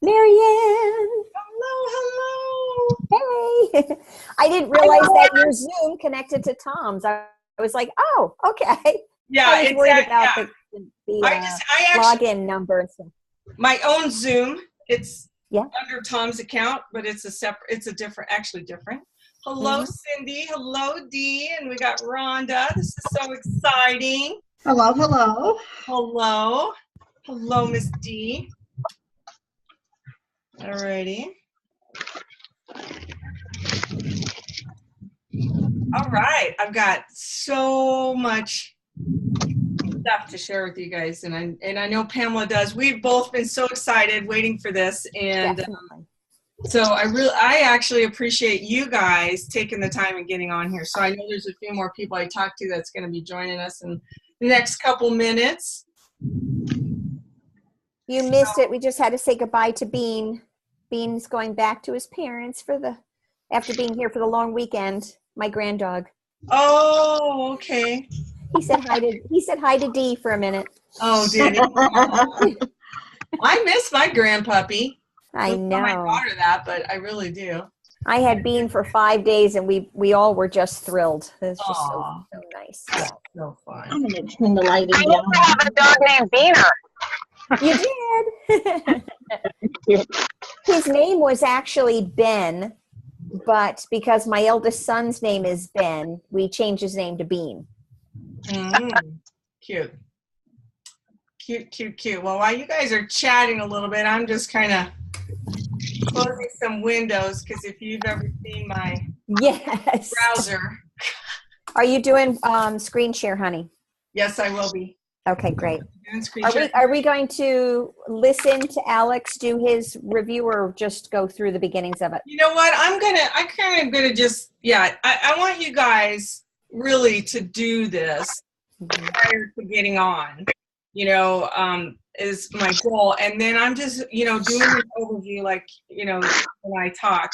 Marianne. Hello, Hey. I didn't realize that your Zoom connected to Tom's. I was like, oh, okay. Yeah, I was worried about yeah. the I actually login number and stuff. my own Zoom. It's Yeah. under Tom's account, but it's a different. Hello, Cindy. Hello, Dee, and we got Rhonda. This is so exciting. Hello, hello. Hello, hello, Miss Dee. Alrighty. All right, I've got so much stuff to share with you guys, and I know Pamela does. We've both been so excited waiting for this, and so I actually appreciate you guys taking the time and getting on here. So I know there's a few more people I talked to that's going to be joining us in the next couple minutes. You missed it. We just had to say goodbye to Bean. Bean's going back to his parents after being here for the long weekend. My grand dog. Oh, okay. He said hi to Dee for a minute. Oh, did he? I miss my grandpuppy. I know. My daughter that, but I really do. I had Bean for 5 days, and we all were just thrilled. It was just so nice. Yeah, so fun. I'm going to turn the lighting down. I used to have a dog named Beaner. You did. His name was actually Ben, but because my eldest son's name is Ben, we changed his name to Bean. Cute. Cute. Well, while you guys are chatting a little bit, I'm just kind of closing some windows, because if you've ever seen my browser. Are you doing screen share, honey? Yes, I will be. Okay, great. Are Are we going to listen to Alex do his review, or just go through the beginnings of it? You know what? I want you guys really to do this prior to getting on, is my goal. And then I'm just, doing an overview, like, when I talk.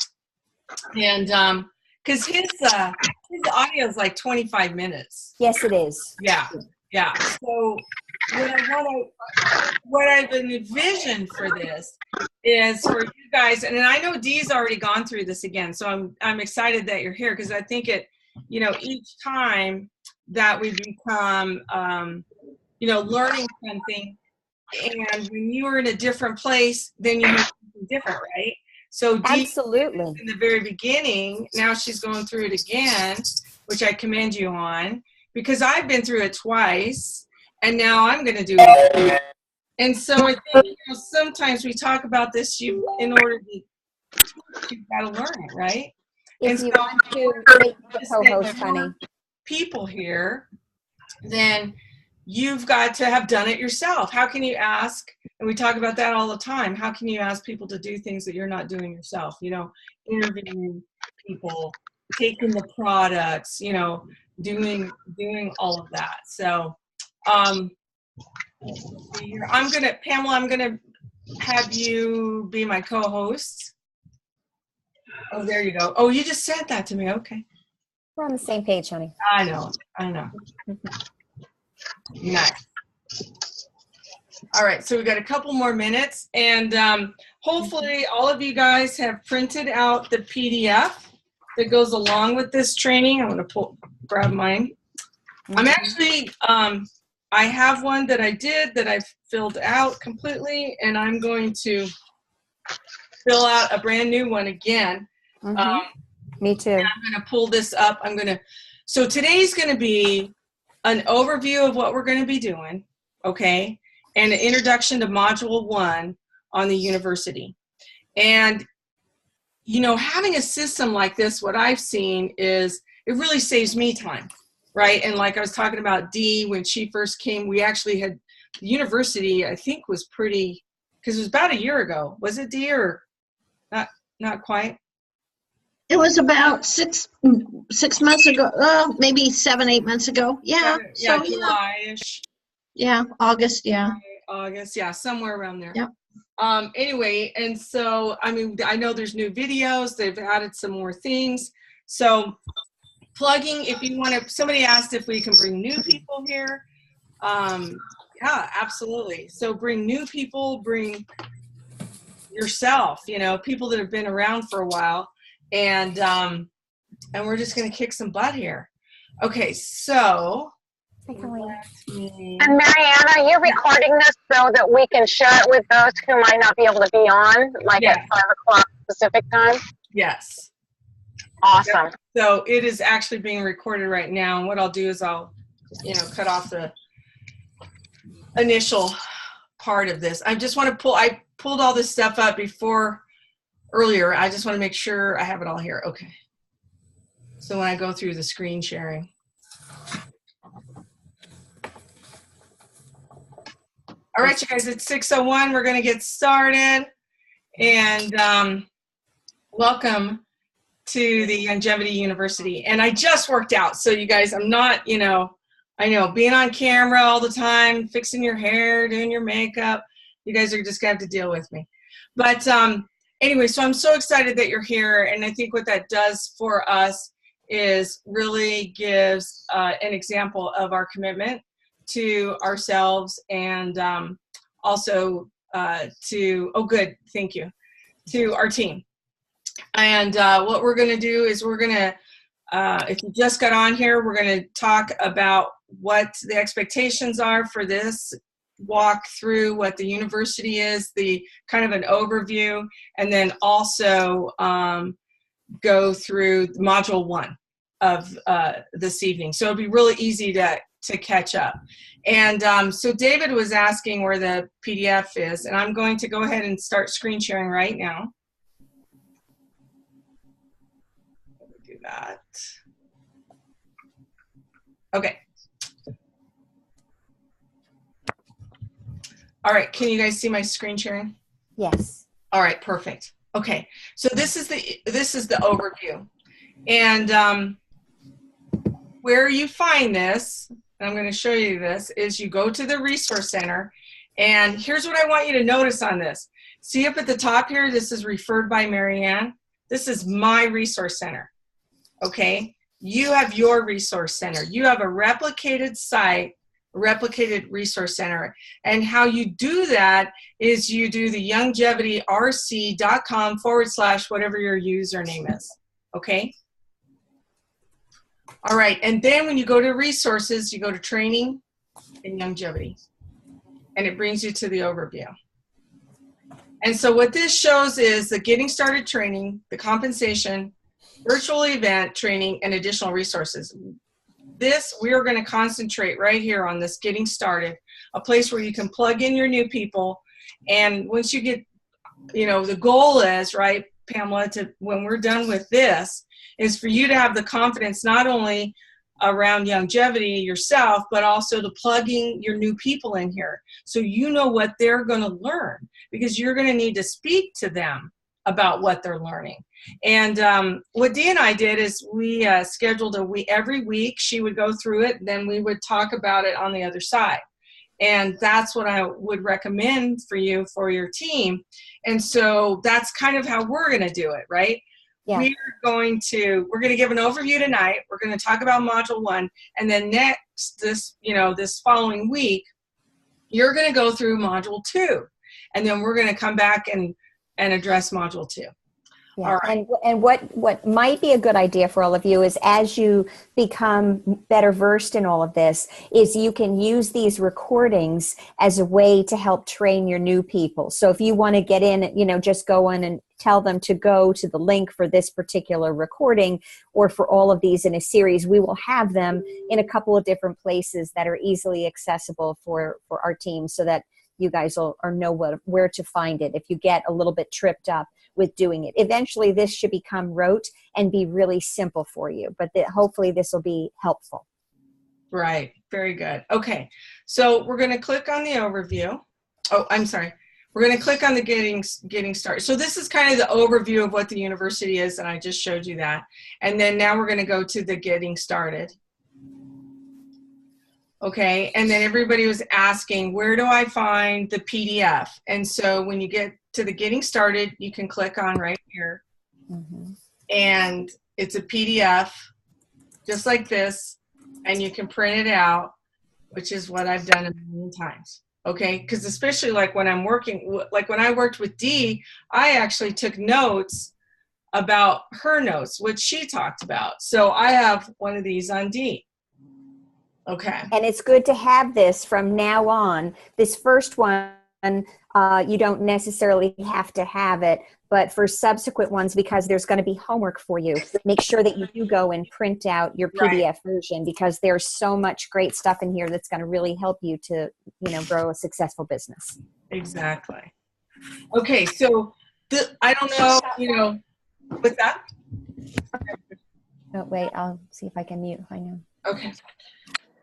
And because his audio is like 25 minutes. Yes, it is. Yeah. So what I've envisioned for this is for you guys, and I know Dee's already gone through this again, so I'm excited that you're here, because I think it, each time that we become, learning something, and when you are in a different place, then you have something different, right? So Dee, absolutely, in the very beginning, now she's going through it again, which I commend you on, because I've been through it twice, and now I'm going to do it. And so I think sometimes we talk about this. In order to, you've got to learn it, right? If and you so want to make the co-host, honey, people here, then you've got to have done it yourself. How can you ask? And we talk about that all the time. How can you ask people to do things that you're not doing yourself? Interviewing people, taking the products, doing all of that. So Pamela, I'm gonna have you be my co-host. Oh, there you go. Oh, you just said that to me. Okay, we're on the same page, honey. I know. Nice. All right, so we got a couple more minutes, and hopefully all of you guys have printed out the PDF that goes along with this training. I'm going to grab mine. I'm actually, I have one that I did that I've filled out completely, and I'm going to fill out a brand new one again. Me too. And I'm going to pull this up. So today's going to be an overview of what we're going to be doing, okay, and an introduction to Module 1 on the Youngevity. And having a system like this, what I've seen is it really saves me time, right? And like I was talking about Dee, when she first came, we actually had the Youngevity, I think, was pretty, because it was about a year ago. Was it, Dee, or not quite? It was about 6 months ago, maybe 7-8 months ago. Yeah. So July-ish. Yeah, August, yeah. August, yeah, somewhere around there. Yep. Anyway, and so, I know there's new videos. They've added some more things. So plugging, if you want to, somebody asked if we can bring new people here. Yeah, absolutely. So bring new people, bring yourself, you know, people that have been around for a while, and we're just going to kick some butt here. Okay, so Hi, Colleen. And Mariana, you're recording this so that we can share it with those who might not be able to be on, like Yeah. at 5 o'clock Pacific time? Yes. Awesome. So it is actually being recorded right now. And what I'll do is I'll, you know, cut off the initial part of this. I just want to I pulled all this stuff up earlier. I just want to make sure I have it all here. Okay. So when I go through the screen sharing. All right, you guys, it's 6:01. We're going to get started. And welcome to the Youngevity University. And I just worked out. So you guys, I'm not, you know, I know being on camera all the time, fixing your hair, doing your makeup, you guys are just going to have to deal with me. But anyway, so I'm so excited that you're here. And I think what that does for us is really gives an example of our commitment to ourselves and also to our team. And what we're going to do is we're going to, if you just got on here, we're going to talk about what the expectations are for this, walk through what the university is, the kind of an overview, and then also go through module 1 of this evening. So it'll be really easy to catch up. And so David was asking where the PDF is, and I'm going to go ahead and start screen sharing right now. Let me do that. Okay. All right, can you guys see my screen sharing? Yes. All right, perfect. Okay, so this is the overview. And where you find this, and I'm going to show you this, is you go to the Resource Center, and here's what I want you to notice on this. See up at the top here, this is referred by Marianne. This is my Resource Center, okay? You have your Resource Center. You have a replicated site, a replicated Resource Center, and how you do that is you do the youngevityRC.com/ whatever your username is, okay? All right, and then when you go to resources, you go to training and Youngevity, and it brings you to the overview. And so what this shows is the getting started training, the compensation, virtual event training, and additional resources. This, we are going to concentrate right here on this getting started, a place where you can plug in your new people. And once you get, you know, the goal is, right, Pamela, when we're done with this, is for you to have the confidence not only around Youngevity yourself, but also to plugging your new people in here so you know what they're going to learn, because you're going to need to speak to them about what they're learning. And what Dee and I did is we scheduled every week she would go through it, then we would talk about it on the other side. And that's what I would recommend for you, for your team. And so that's kind of how we're going to do it, right? Yeah. We're going to give an overview tonight. We're going to talk about module 1, and then this following week, you're going to go through module 2, and then we're going to come back and address module 2. Yeah. All right. And what might be a good idea for all of you is, as you become better versed in all of this, is you can use these recordings as a way to help train your new people. So if you want to get in, you know, just go in and tell them to go to the link for this particular recording or for all of these in a series. We will have them in a couple of different places that are easily accessible for our team, so that you guys will know where to find it if you get a little bit tripped up with doing it. Eventually, this should become rote and be really simple for you, but hopefully this will be helpful. Right. Very good. Okay. So we're going to click on the overview. Oh, I'm sorry. We're going to click on the getting started. So this is kind of the overview of what the university is, and I just showed you that. And then now we're going to go to the getting started. Okay, and then everybody was asking, where do I find the PDF? And so when you get to the getting started, you can click on right here. Mm-hmm. And it's a PDF, just like this, and you can print it out, which is what I've done a million times. Okay, because especially like when I'm working, like when I worked with Dee, I actually took notes about her notes, which she talked about. So I have one of these on Dee. Okay. And it's good to have this from now on. This first one, you don't necessarily have to have it, but for subsequent ones, because there's going to be homework for you, make sure that you do go and print out your PDF version, because there's so much great stuff in here that's going to really help you to, grow a successful business. Exactly. Okay, so I don't know, what's that? Oh, wait, I'll see if I can mute. I know. Okay.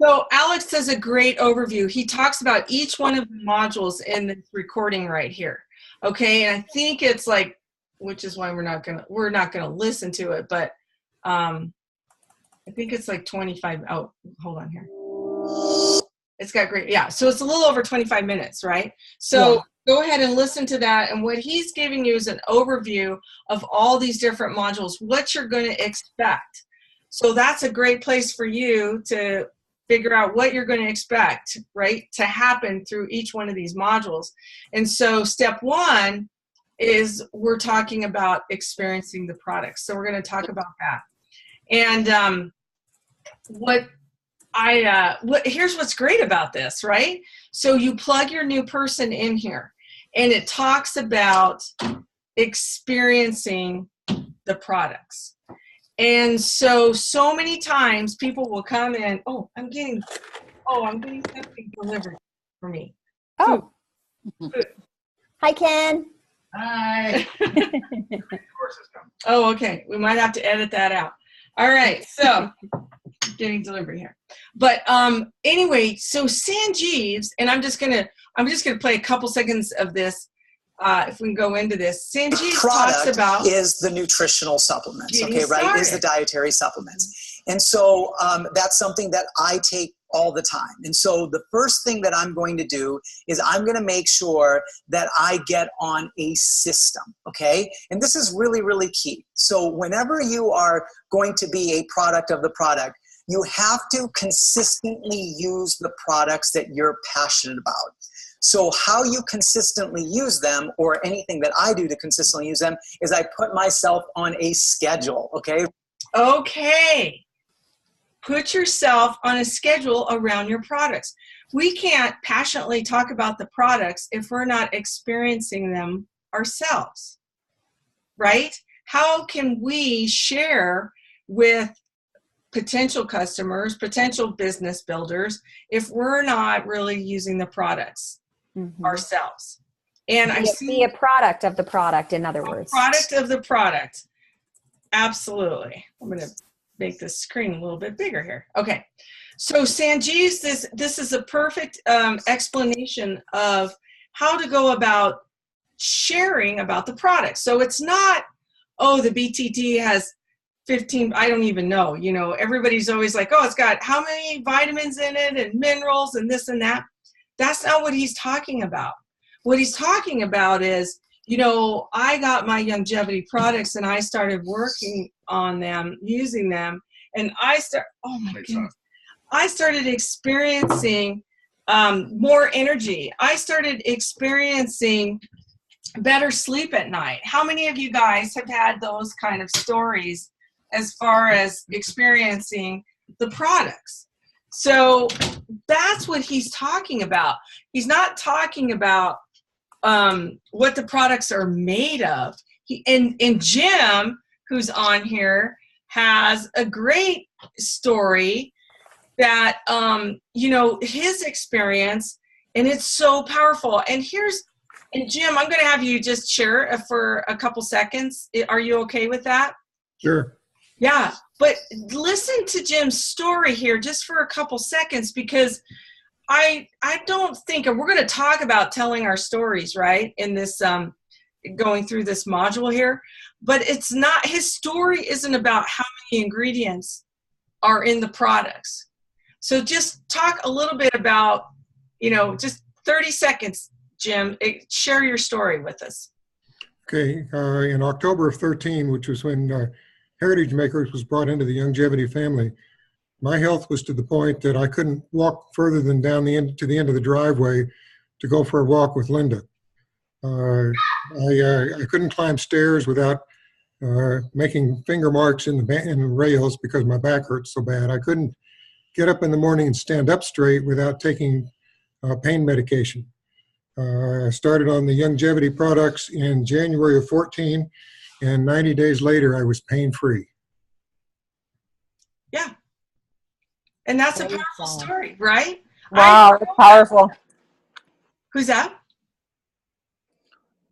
So Alex does a great overview. He talks about each one of the modules in this recording right here. Okay, and I think it's like, which is why we're not gonna listen to it, but I think it's like 25. Oh, hold on here. It's got great, yeah. So it's a little over 25 minutes, right? So go ahead and listen to that. And what he's giving you is an overview of all these different modules, what you're going to expect. So that's a great place for you to figure out what you're going to expect, right, to happen through each one of these modules. And so step one is we're talking about experiencing the products. So we're going to talk about that. And here's what's great about this, right? So you plug your new person in here, and it talks about experiencing the products. And so many times people will come in, I'm getting something delivered for me. Oh. Food. Hi, Ken. Hi. Oh, okay. We might have to edit that out. All right. So getting delivery here. But anyway, so Sanjeev's, and I'm just gonna play a couple seconds of this. If we can go into this, Sanjeev talks about is the nutritional supplements, okay, right? Is the dietary supplements. And so that's something that I take all the time. And so the first thing that I'm going to do is I'm going to make sure that I get on a system, okay? And this is really, really key. So whenever you are going to be a product of the product, you have to consistently use the products that you're passionate about. So how you consistently use them, or anything that I do to consistently use them, is I put myself on a schedule, okay? Okay. Put yourself on a schedule around your products. We can't passionately talk about the products if we're not experiencing them ourselves, right? How can we share with potential customers, potential business builders, if we're not really using the products ourselves? And be a product of the product, in other words. Product of the product. Absolutely. I'm going to make this screen a little bit bigger here. Okay. So Sanjeev's, this is a perfect explanation of how to go about sharing about the product. So it's not, the BTT has 15, I don't even know, everybody's always like, it's got how many vitamins in it and minerals and this and that. That's not what he's talking about. What he's talking about is, I got my Youngevity products and I started working on them, using them, and I started experiencing more energy. I started experiencing better sleep at night. How many of you guys have had those kind of stories as far as experiencing the products? So that's what he's talking about. He's not talking about what the products are made of. And Jim, who's on here, has a great story that, his experience, and it's so powerful. And Jim, I'm going to have you just share for a couple seconds. Are you okay with that? Sure. Yeah, but listen to Jim's story here just for a couple seconds, because I don't think, and we're going to talk about telling our stories, right, in this going through this module here, but it's not, his story isn't about how many ingredients are in the products. So just talk a little bit about, just 30 seconds, Jim, share your story with us. Okay, in October of 13, which was when Heritage Makers was brought into the Youngevity family, my health was to the point that I couldn't walk further than down to the end of the driveway to go for a walk with Linda. I couldn't climb stairs without making finger marks in the rails because my back hurt so bad. I couldn't get up in the morning and stand up straight without taking pain medication. I started on the Youngevity products in January of 14, and 90 days later, I was pain-free. Yeah. And that's a powerful story, right? Wow, it's powerful. Who's that?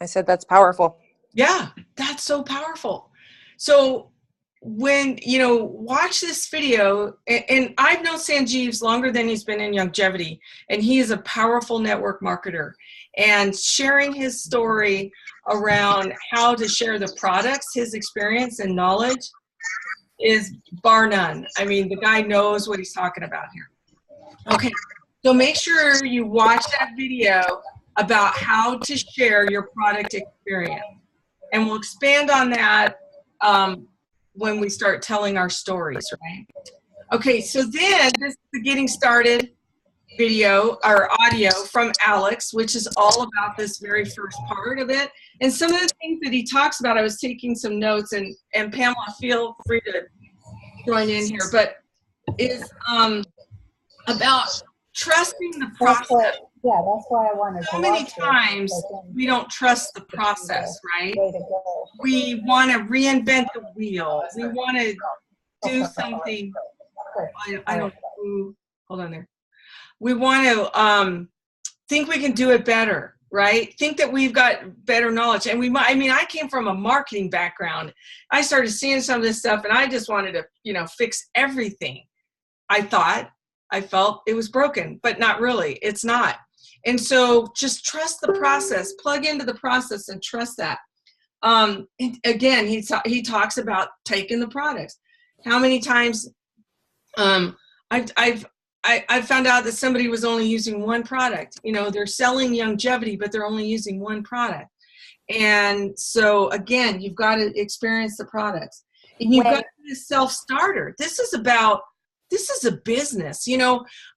I said that's powerful. Yeah, that's so powerful. So when, watch this video, and I've known Sanjeev's longer than he's been in Youngevity, and he is a powerful network marketer. And sharing his story around how to share the products, his experience and knowledge is bar none. I mean, the guy knows what he's talking about here. Okay, so make sure you watch that video about how to share your product experience. And we'll expand on that when we start telling our stories, right? Okay, so then this is the getting started video or audio from Alex, which is all about this very first part of it. And some of the things that he talks about, I was taking some notes, and Pamela, feel free to join in here, but is about trusting the process. Yeah, that's why I wanted to. So many times we don't trust the process, right? We want to reinvent the wheel. We want to do something. I don't. Hold on there. We want to think we can do it better, right? Think that we've got better knowledge, and I came from a marketing background. I started seeing some of this stuff, and I just wanted to, fix everything. I felt it was broken, but not really. It's not. And so just trust the process, plug into the process and trust that. And again, he talks about taking the products. How many times I found out that somebody was only using one product. They're selling Youngevity, but they're only using one product. And so again, you've got to experience the products. And you've got to be a self-starter. This is a business.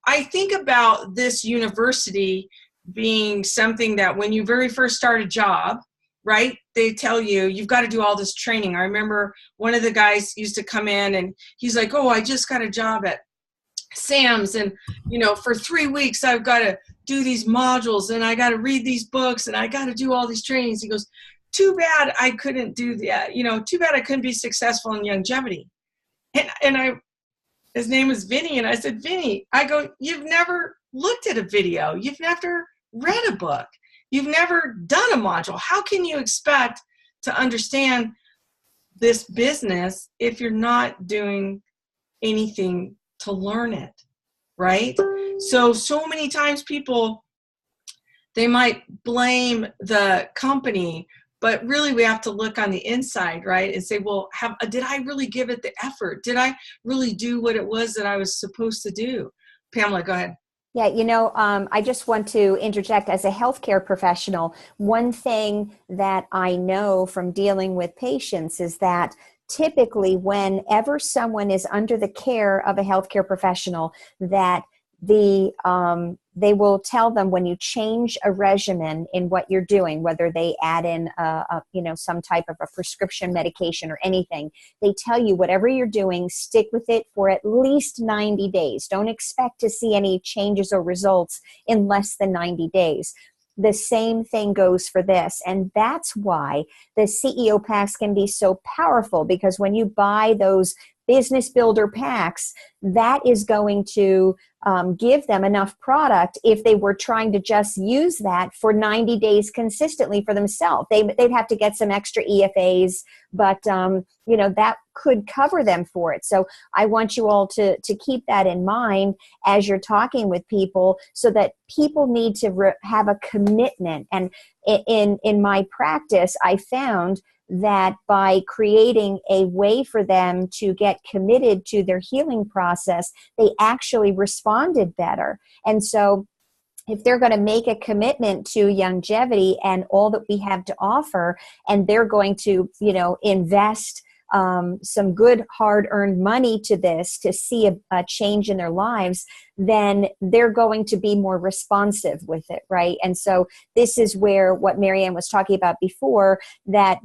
I think about this university being something that when you very first start a job, right, they tell you, you've got to do all this training. I remember one of the guys used to come in and he's like, oh, I just got a job at Sam's, and for 3 weeks I've got to do these modules, and I got to read these books, and I got to do all these trainings. He goes, too bad I couldn't do that. Too bad I couldn't be successful in Youngevity. And his name was Vinny, and I said, Vinny, I go, you've never looked at a video. You've never read a book. You've never done a module. How can you expect to understand this business if you're not doing anything to learn it, right? So many times people, they might blame the company, but really we have to look on the inside, right? And say, well, did I really give it the effort? Did I really do what it was that I was supposed to do? Pamela, go ahead. Yeah, I just want to interject as a healthcare professional. One thing that I know from dealing with patients is that typically whenever someone is under the care of a healthcare professional, that they will tell them when you change a regimen in what you're doing, whether they add in some type of a prescription medication or anything, they tell you whatever you're doing, stick with it for at least 90 days. Don't expect to see any changes or results in less than 90 days. The same thing goes for this. And that's why the CEO packs can be so powerful, because when you buy those business builder packs, that is going to give them enough product if they were trying to just use that for 90 days consistently for themselves. They'd have to get some extra EFAs, but that could cover them for it. So I want you all to keep that in mind as you're talking with people, so that people need to have a commitment. And in my practice, I found that by creating a way for them to get committed to their healing process, they actually responded better. And so if they're going to make a commitment to Youngevity and all that we have to offer, and they're going to, invest some good hard-earned money to this to see a change in their lives, then they're going to be more responsive with it, right? And so this is where what Marianne was talking about before, that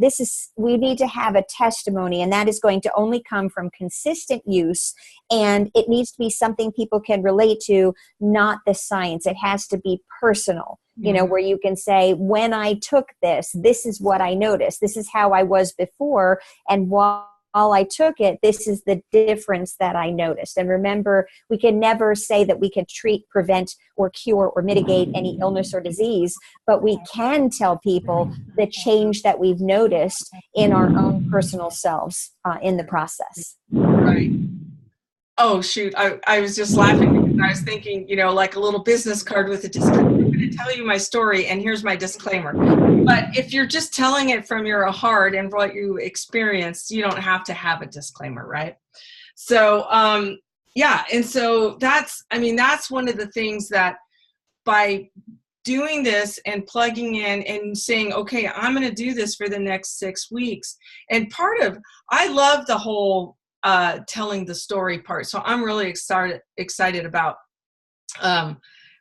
we need to have a testimony, and that is going to only come from consistent use, and it needs to be something people can relate to, not the science. It has to be personal, you know, where you can say, when I took this, this is what I noticed. This is how I was before, and while I took it, this is the difference that I noticed. And remember, we can never say that we can treat, prevent, or cure, or mitigate any illness or disease, but we can tell people the change that we've noticed in our own personal selves in the process. Right. Oh, shoot. I was just laughing because I was thinking, you know, like a little business card with a disclaimer. I'm going to tell you my story, and here's my disclaimer. But if you're just telling it from your heart and what you experienced, you don't have to have a disclaimer, right? So, yeah. And so that's one of the things that by doing this and plugging in and saying, okay, I'm going to do this for the next 6 weeks. And I love the whole telling the story part. So I'm really excited about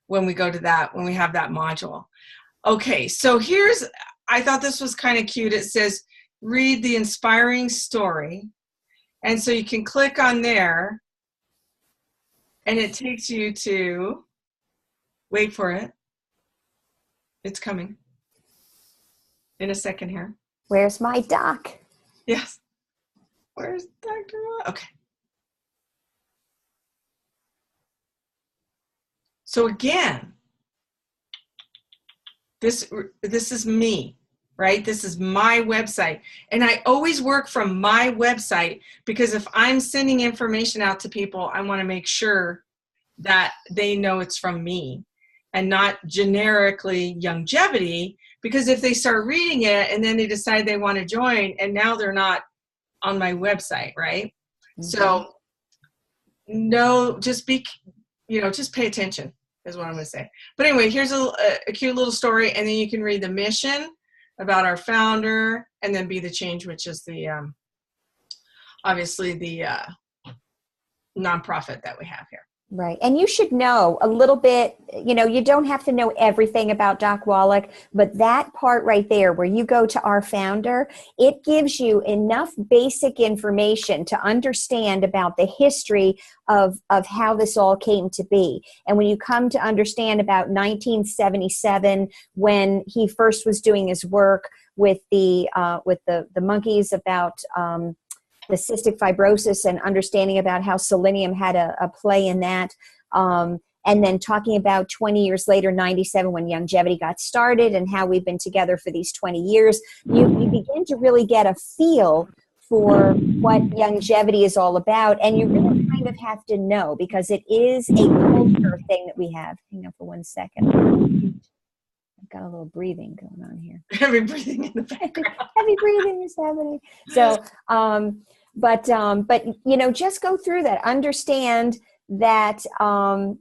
when we go to that, when we have that module. Okay, so I thought this was kind of cute. It says, read the inspiring story. And so you can click on there and it takes you to, wait for it. It's coming in a second here. Where's my doc? Yes. Where's Dr. Okay. So again, this is me, right? This is my website. And I always work from my website because if I'm sending information out to people, I want to make sure that they know it's from me and not generically Youngevity, because if they start reading it and then they decide they want to join and now they're not on my website, right? Mm-hmm. So no, just pay attention is what I'm going to say. But anyway, here's a cute little story, and then you can read the mission about our founder, and then Be the Change, which is the obviously the nonprofit that we have here. Right. And you should know a little bit, you know, you don't have to know everything about Doc Wallach, but that part right there where you go to our founder, it gives you enough basic information to understand about the history of how this all came to be. And when you come to understand about 1977, when he first was doing his work with the monkeys about the cystic fibrosis and understanding about how selenium had a play in that. And then talking about 20 years later, 97, when Youngevity got started and how we've been together for these 20 years, you begin to really get a feel for what Youngevity is all about. And you really kind of have to know, because it is a culture thing that we have. Hang on for 1 second. I've got a little breathing going on here. Heavy breathing in the background. Heavy breathing is happening. So, but you know, just go through that. Understand that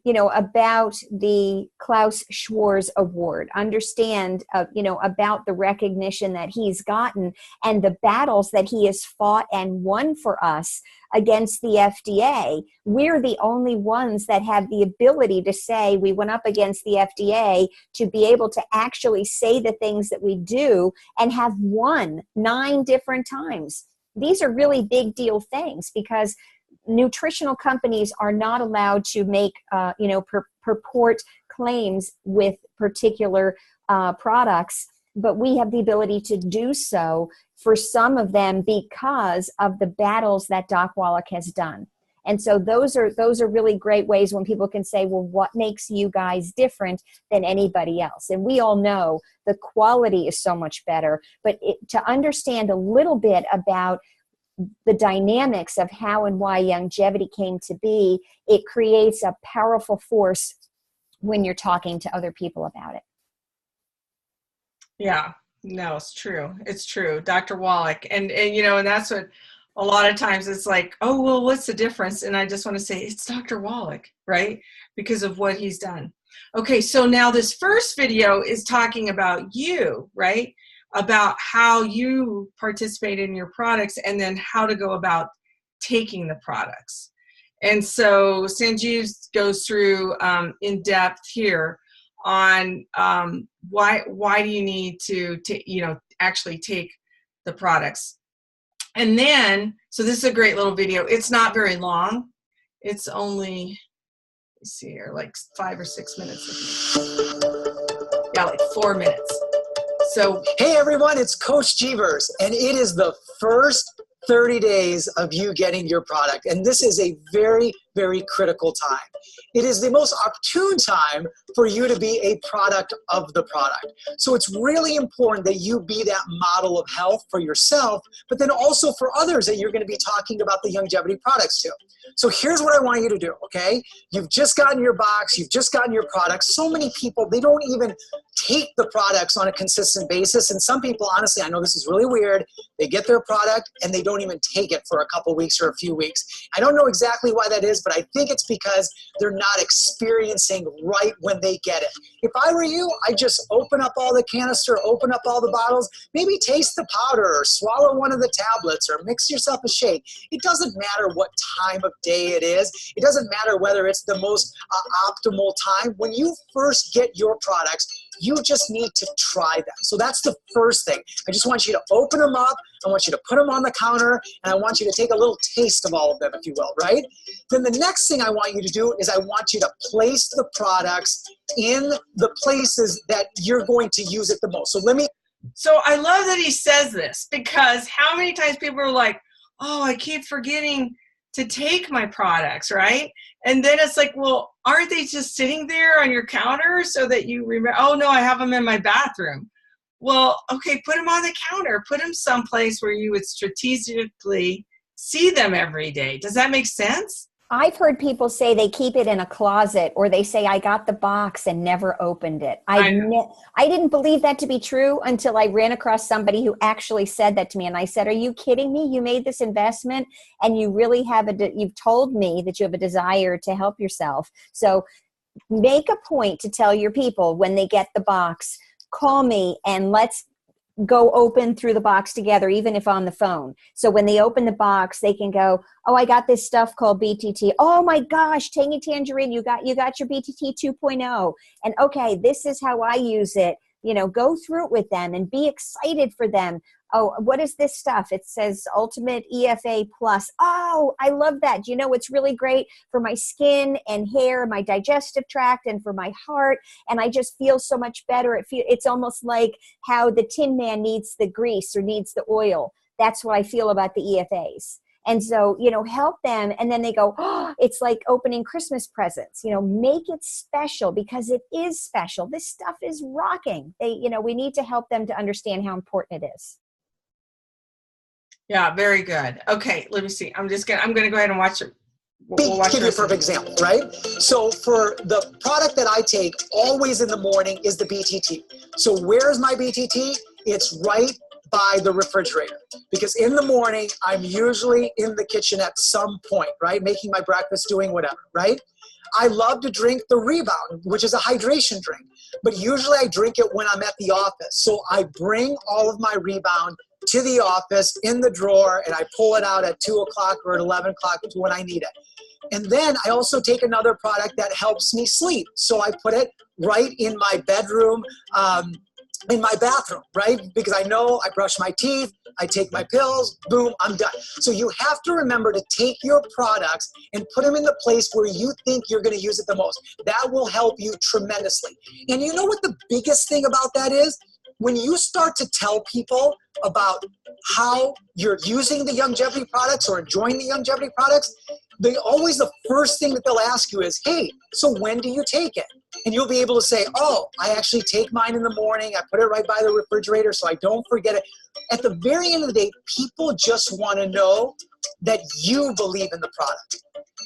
you know, about the Klaus Schwarz Award. Understand you know, about the recognition that he's gotten and the battles that he has fought and won for us against the FDA. We're the only ones that have the ability to say we went up against the FDA, to be able to actually say the things that we do and have won 9 different times. These are really big deal things, because nutritional companies are not allowed to make, you know, purport claims with particular products, but we have the ability to do so for some of them because of the battles that Doc Wallach has done. And so those are really great ways when people can say, well, what makes you guys different than anybody else? And we all know the quality is so much better, but to understand a little bit about the dynamics of how and why Youngevity came to be, it creates a powerful force when you're talking to other people about it. Yeah, no, it's true. It's true. Dr. Wallach. And you know, and that's what a lot of times it's like, oh, well, what's the difference? And I just want to say it's Dr. Wallach, right? Because of what he's done. Okay, so now this first video is talking about you, right? about how you participate in your products and then how to go about taking the products. And so Sanjeev goes through in depth here on why do you need to actually take the products. And then, so this is a great little video. It's not very long. It's only, let's see here, like 5 or 6 minutes. Yeah, like 4 minutes. So, hey everyone, it's Coach Jeevers, and it is the first 30 days of you getting your product. And this is a very, very critical time. It is the most opportune time for you to be a product of the product. So it's really important that you be that model of health for yourself, but then also for others that you're going to be talking about the Youngevity products to. So here's what I want you to do, okay? You've just gotten your box, you've just gotten your products. So many people, they don't even take the products on a consistent basis. And some people, honestly, I know this is really weird, they get their product and they don't even take it for a couple weeks or a few weeks. I don't know exactly why that is, but I think it's because they're not experiencing right when they get it. If I were you, I'd just open up all the canister, open up all the bottles, maybe taste the powder or swallow one of the tablets or mix yourself a shake. It doesn't matter what time of day it is. It doesn't matter whether it's the most optimal time. When you first get your products, you just need to try them. So that's the first thing. I just want you to open them up. I want you to put them on the counter, and I want you to take a little taste of all of them, if you will, right? Then the next thing I want you to do is I want you to place the products in the places that you're going to use it the most. So I love that he says this, because how many times people are like, oh, I keep forgetting to take my products, right? And then it's like, well, aren't they just sitting there on your counter so that you remember, oh no, I have them in my bathroom. Well, okay, put them on the counter, put them someplace where you would strategically see them every day. Does that make sense? I've heard people say they keep it in a closet, or they say, I got the box and never opened it. I didn't believe that to be true until I ran across somebody who actually said that to me. And I said, are you kidding me? You made this investment and you really have you've told me that you have a desire to help yourself. So make a point to tell your people when they get the box, call me and let's go open through the box together, even if on the phone. So when they open the box, they can go, oh, I got this stuff called BTT. Oh my gosh, Tangy Tangerine, you got your BTT 2.0. And okay, this is how I use it. You know, go through it with them and be excited for them. Oh, what is this stuff? It says Ultimate EFA Plus. Oh, I love that. You know, it's really great for my skin and hair, my digestive tract, and for my heart. And I just feel so much better. It's almost like how the Tin Man needs the grease or needs the oil. That's what I feel about the EFAs. And so, you know, help them. And then they go, oh, it's like opening Christmas presents. You know, make it special, because it is special. This stuff is rocking. We need to help them to understand how important it is. Yeah, very good. Okay, let me see. I'm going to go ahead and watch it. We'll give you a perfect example, right? So for the product that I take always in the morning is the BTT. So where is my BTT? It's right by the refrigerator, because in the morning, I'm usually in the kitchen at some point, right? Making my breakfast, doing whatever, right? I love to drink the Rebound, which is a hydration drink, but usually I drink it when I'm at the office. So I bring all of my Rebound to the office in the drawer, and I pull it out at 2 o'clock or at 11 o'clock when I need it. And then I also take another product that helps me sleep. So I put it right in my bedroom, in my bathroom, right? Because I know I brush my teeth, I take my pills, boom, I'm done. So you have to remember to take your products and put them in the place where you think you're going to use it the most. That will help you tremendously. And you know what the biggest thing about that is? When you start to tell people about how you're using the Youngevity products or enjoying the Youngevity products, the first thing that they'll ask you is, hey, so when do you take it? And you'll be able to say, oh, I actually take mine in the morning. I put it right by the refrigerator so I don't forget it. At the very end of the day, people just want to know that you believe in the product.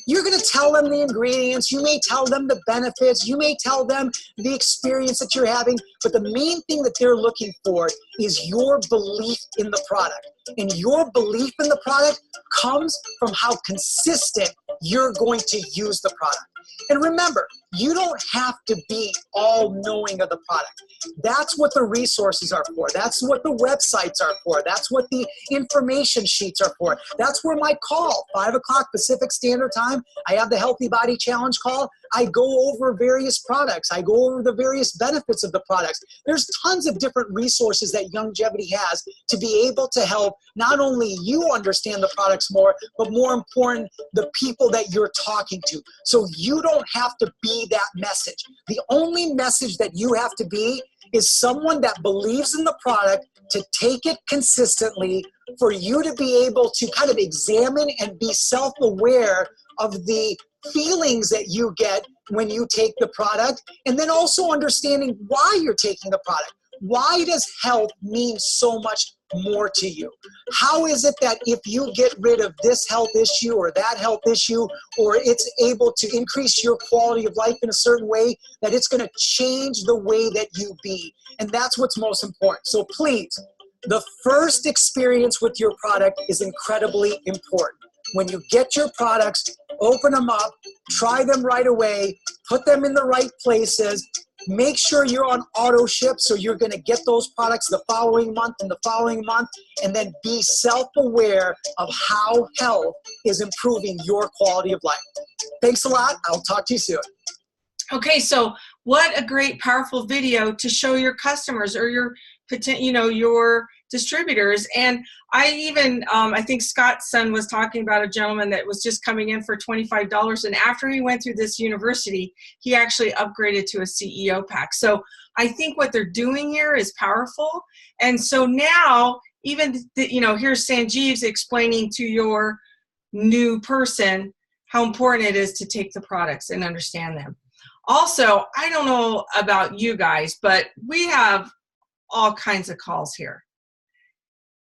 You're going to tell them the ingredients. You may tell them the benefits. You may tell them the experience that you're having. But the main thing that they're looking for is your belief in the product. And your belief in the product comes from how consistent you're going to use the product. And remember, you don't have to be all knowing of the product. That's what the resources are for. That's what the websites are for. That's what the information sheets are for. That's where my call, 5 o'clock Pacific Standard Time, I have the Healthy Body Challenge call. I go over various products. I go over the various benefits of the products. There's tons of different resources that Youngevity has to be able to help not only you understand the products more, but more important, the people that you're talking to. So you don't have to be that message. The only message that you have to be is someone that believes in the product, to take it consistently, for you to be able to kind of examine and be self-aware of the feelings that you get when you take the product, and then also understanding why you're taking the product. Why does health mean so much more to you? How is it that if you get rid of this health issue or that health issue, or it's able to increase your quality of life in a certain way, that it's going to change the way that you be? And that's what's most important. So please, the first experience with your product is incredibly important. When you get your products, open them up, try them right away, put them in the right places. Make sure you're on auto ship, so you're going to get those products the following month and the following month, and then be self-aware of how health is improving your quality of life. Thanks a lot. I'll talk to you soon. Okay, so what a great, powerful video to show your customers or your distributors. And I even, I think Scott's son was talking about a gentleman that was just coming in for $25. And after he went through this university, he actually upgraded to a CEO pack. So I think what they're doing here is powerful. And so now, even, here's Sanjeev's explaining to your new person how important it is to take the products and understand them. Also, I don't know about you guys, but we have all kinds of calls here.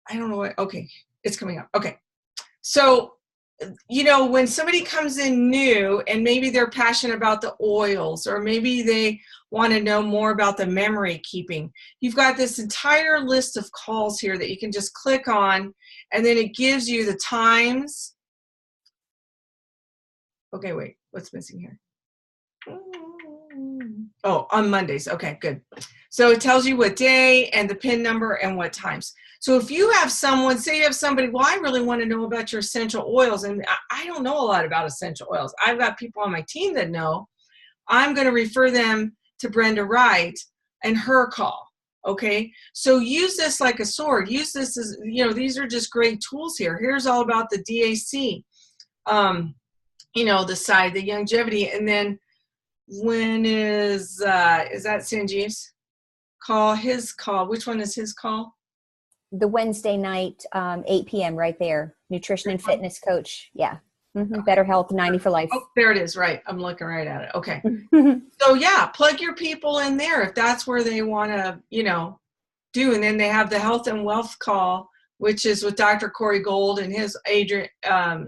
I don't know what, okay, it's coming up. Okay. So, when somebody comes in new and maybe they're passionate about the oils, or maybe they want to know more about the memory keeping, you've got this entire list of calls here that you can just click on, and then it gives you the times. Okay, wait, what's missing here? Oh, on Mondays. Okay, good. So it tells you what day and the PIN number and what times. So if you have someone, say you have somebody, well, I really want to know about your essential oils, and I don't know a lot about essential oils. I've got people on my team that know. I'm going to refer them to Brenda Wright and her call. Okay, so use this like a sword. Use this as, these are just great tools here. Here's all about the DAC, the side, the Youngevity, and then when is that Sanjeev's call? His call. Which one is his call? The Wednesday night, 8 p.m. right there. Nutrition and fitness coach. Yeah. Better Health, 90 for Life. Oh, there it is. Right. I'm looking right at it. Okay. So yeah, plug your people in there if that's where they want to, do. And then they have the Health and Wealth call, which is with Dr. Corey Gold and his Adrian.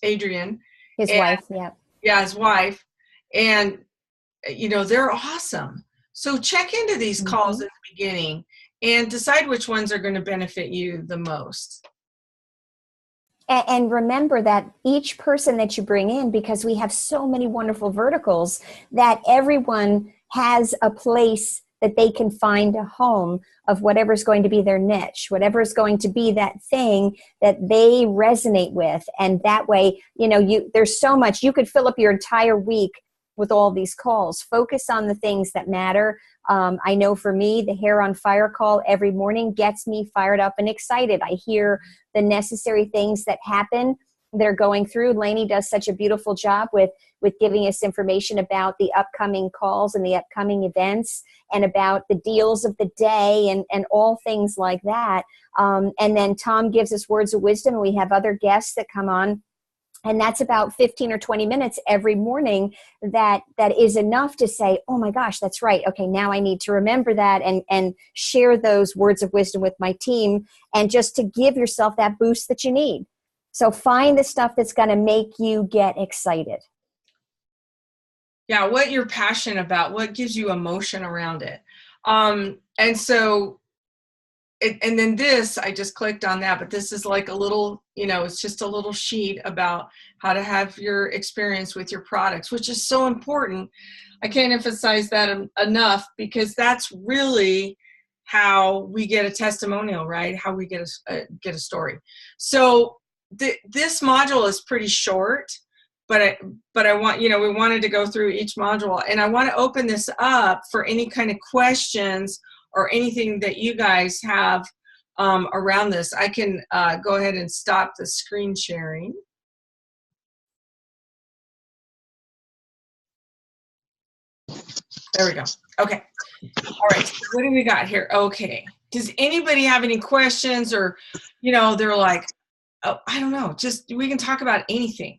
His wife. Yeah. Yeah, his wife. And, they're awesome. So check into these calls at the beginning and decide which ones are going to benefit you the most. And remember that each person that you bring in, because we have so many wonderful verticals, that everyone has a place that they can find a home of whatever's going to be their niche, whatever is going to be that thing that they resonate with. And that way, there's so much. You could fill up your entire week with all these calls. Focus on the things that matter. I know for me, the Hair on Fire call every morning gets me fired up and excited. I hear the necessary things that happen, that are going through. Lainey does such a beautiful job with giving us information about the upcoming calls and the upcoming events, and about the deals of the day, and all things like that. And then Tom gives us words of wisdom. We have other guests that come on. And that's about 15 or 20 minutes every morning that is enough to say, oh my gosh, that's right. Okay, now I need to remember that and share those words of wisdom with my team, and just to give yourself that boost that you need. So find the stuff that's going to make you get excited. Yeah, what you're passionate about, what gives you emotion around it. And so and then this, I just clicked on that, but this is like a little, it's just a little sheet about how to have your experience with your products, which is so important. I can't emphasize that enough, because that's really how we get a testimonial, right? How we get a story. So this module is pretty short, but I want, we wanted to go through each module, and I want to open this up for any kind of questions or anything that you guys have around this. I can go ahead and stop the screen sharing. There we go. Okay. All right. What do we got here? Okay. Does anybody have any questions, or, they're like, oh, I don't know. Just, we can talk about anything.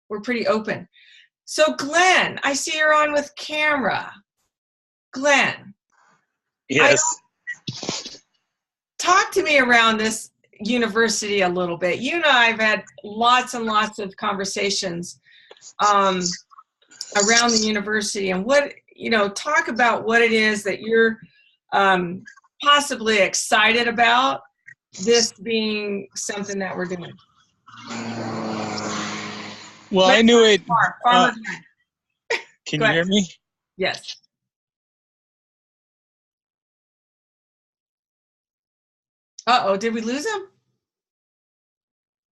We're pretty open. So Glenn, I see you're on with camera. Glenn. Yes. Talk to me around this university a little bit. I've had lots and lots of conversations around the university, and talk about what it is that you're possibly excited about this being something that we're doing. Well, I knew it. Farmer Can you hear me? Yes. Uh-oh, did we lose him?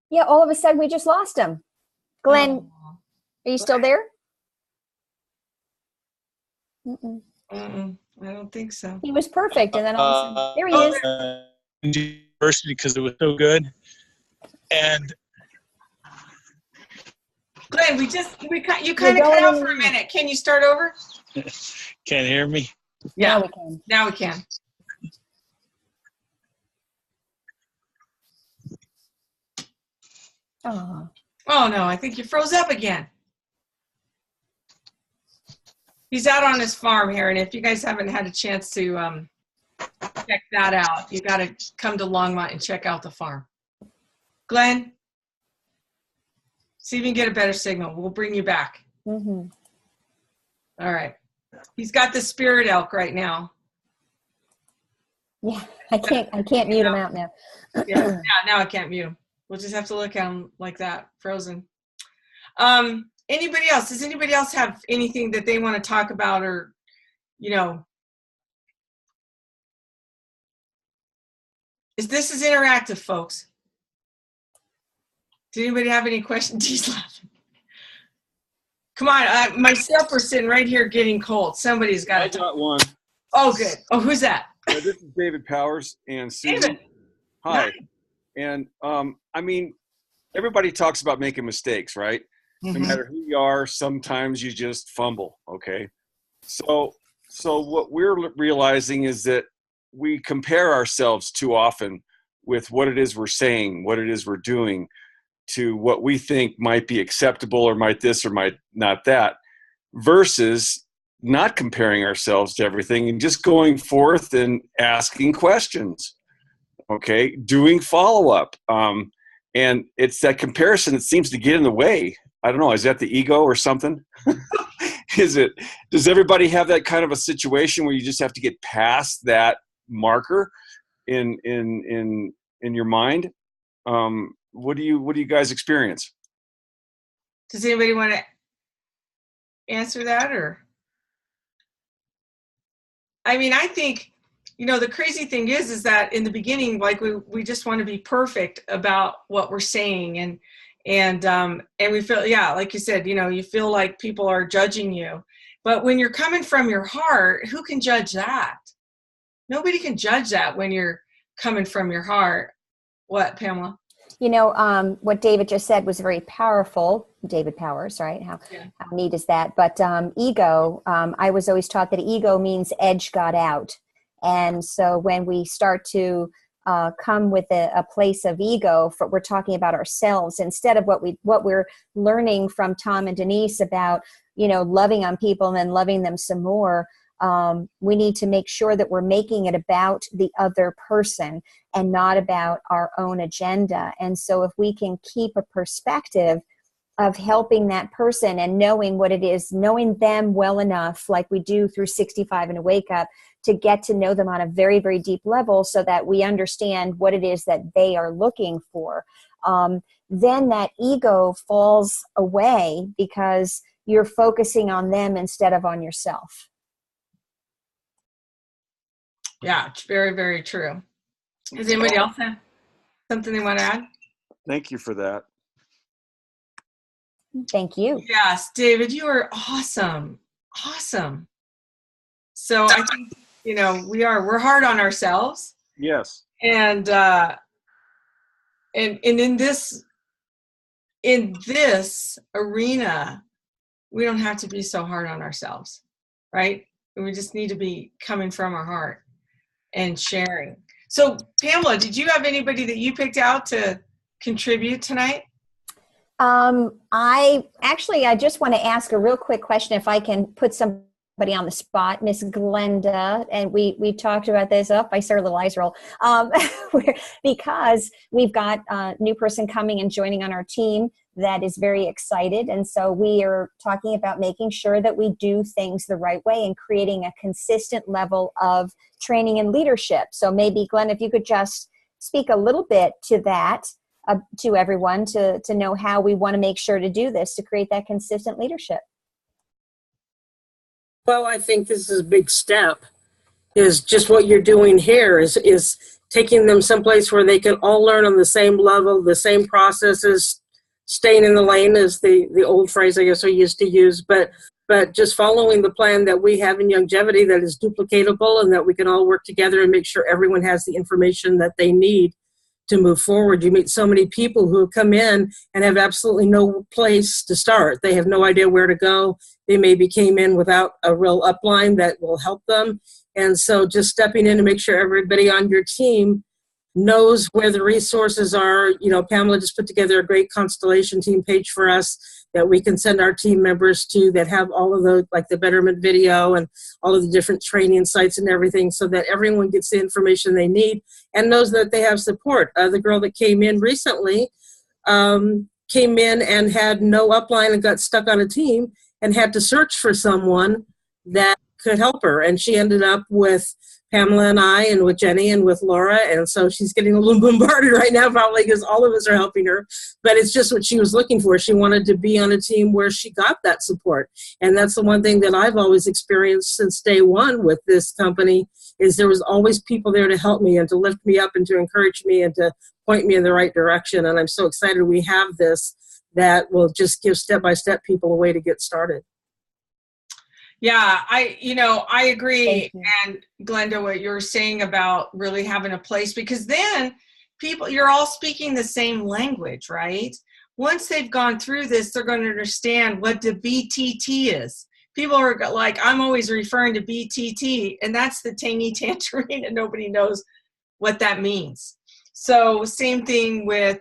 Yeah, all of a sudden we just lost him. Glenn, are you still there? Mm-mm. I don't think so. He was perfect, and then all of a sudden, there he is. University, because it was so good. And Glenn, you kind of cut out for a minute. Can you start over? Can't hear me? Yeah, now we can. Now we can. Oh no, I think you froze up again. He's out on his farm here, and if you guys haven't had a chance to check that out, you got to come to Longmont and check out the farm. Glenn, see if you can get a better signal. We'll bring you back. Mm-hmm. All right. He's got the spirit elk right now. Yeah, I can't mute him out now. Yeah, now I can't mute him. We'll just have to look at him like that, frozen. Anybody else? Does anybody else have anything that they want to talk about, or, this is interactive, folks. Does anybody have any questions? He's laughing. Come on, myself, we're sitting right here getting cold. Somebody's got to. I got one. Oh, good. Oh, who's that? This is David Powers and Susan. David. Hi. Hi. And everybody talks about making mistakes, right? Mm-hmm. No matter who you are, sometimes you just fumble. Okay. So what we're realizing is that we compare ourselves too often with what it is we're saying, what it is we're doing, to what we think might be acceptable, or might this or might not that, versus not comparing ourselves to everything and just going forth and asking questions. Okay, doing follow-up. And it's that comparison that seems to get in the way. I don't know, is that the ego or something? Does everybody have that kind of a situation where you just have to get past that marker in your mind? What do you guys experience? Does anybody want to answer that, or? I think, the crazy thing is that in the beginning, like we just want to be perfect about what we're saying, and we feel, yeah, like you said, you feel like people are judging you, but when you're coming from your heart, who can judge that? Nobody can judge that when you're coming from your heart. What, Pamela? What David just said was very powerful. David Powers, right? How neat is that? But ego, I was always taught that ego means edge got out. And so when we start to come with a place of ego, we're talking about ourselves instead of what we're learning from Tom and Denise about, loving on people and then loving them some more. We need to make sure that we're making it about the other person and not about our own agenda. And so if we can keep a perspective of helping that person and knowing what it is, knowing them well enough, like we do through 65 and a Wake Up, to get to know them on a very, very deep level so that we understand what it is that they are looking for. Then that ego falls away because you're focusing on them instead of on yourself. Yeah, it's very, very true. Does anybody else have something they want to add? Thank you for that. Thank you. Yes, David, you are awesome. Awesome. So I think, we're hard on ourselves. Yes. And in this arena, we don't have to be so hard on ourselves, right? We just need to be coming from our heart and sharing. So Pamela, did you have anybody that you picked out to contribute tonight? I just want to ask a real quick question, if I can put somebody on the spot, Miss Glenda, and we've talked about this. I saw a little eyes roll, because we've got a new person coming and joining on our team that is very excited, and so we are talking about making sure that we do things the right way and creating a consistent level of training and leadership. So maybe Glenn, if you could just speak a little bit to that. To everyone to know how we want to make sure to do this to create that consistent leadership. Well, I think this is a big step, is just what you're doing here is taking them someplace where they can all learn on the same level, the same processes, staying in the lane is the old phrase I guess we used to use, but just following the plan that we have in Youngevity that is duplicatable and that we can all work together and make sure everyone has the information that they need to move forward. You meet so many people who come in and have absolutely no place to start. They have no idea where to go. They maybe came in without a real upline that will help them. And so just stepping in to make sure everybody on your team knows where the resources are. Pamela just put together a great Constellation team page for us that we can send our team members to, that have all of the, like the Betterment video and all of the different training sites and everything, so that everyone gets the information they need and knows that they have support. The girl that came in recently came in and had no upline and got stuck on a team and had to search for someone that could help her. And she ended up with Pamela and I and with Jenny and with Laura. And so she's getting a little bombarded right now probably because all of us are helping her. But it's just what she was looking for. She wanted to be on a team where she got that support. And that's the one thing that I've always experienced since day one with this company, is there was always people there to help me and to lift me up and to encourage me and to point me in the right direction. And I'm so excited we have this that will just give step-by-step people a way to get started. Yeah, I agree. And Glenda, what you're saying about really having a place, because then you're all speaking the same language, right? Once they've gone through this, they're going to understand what the BTT is. People are like, I'm always referring to BTT, and that's the tangy tangerine, and nobody knows what that means. So same thing with,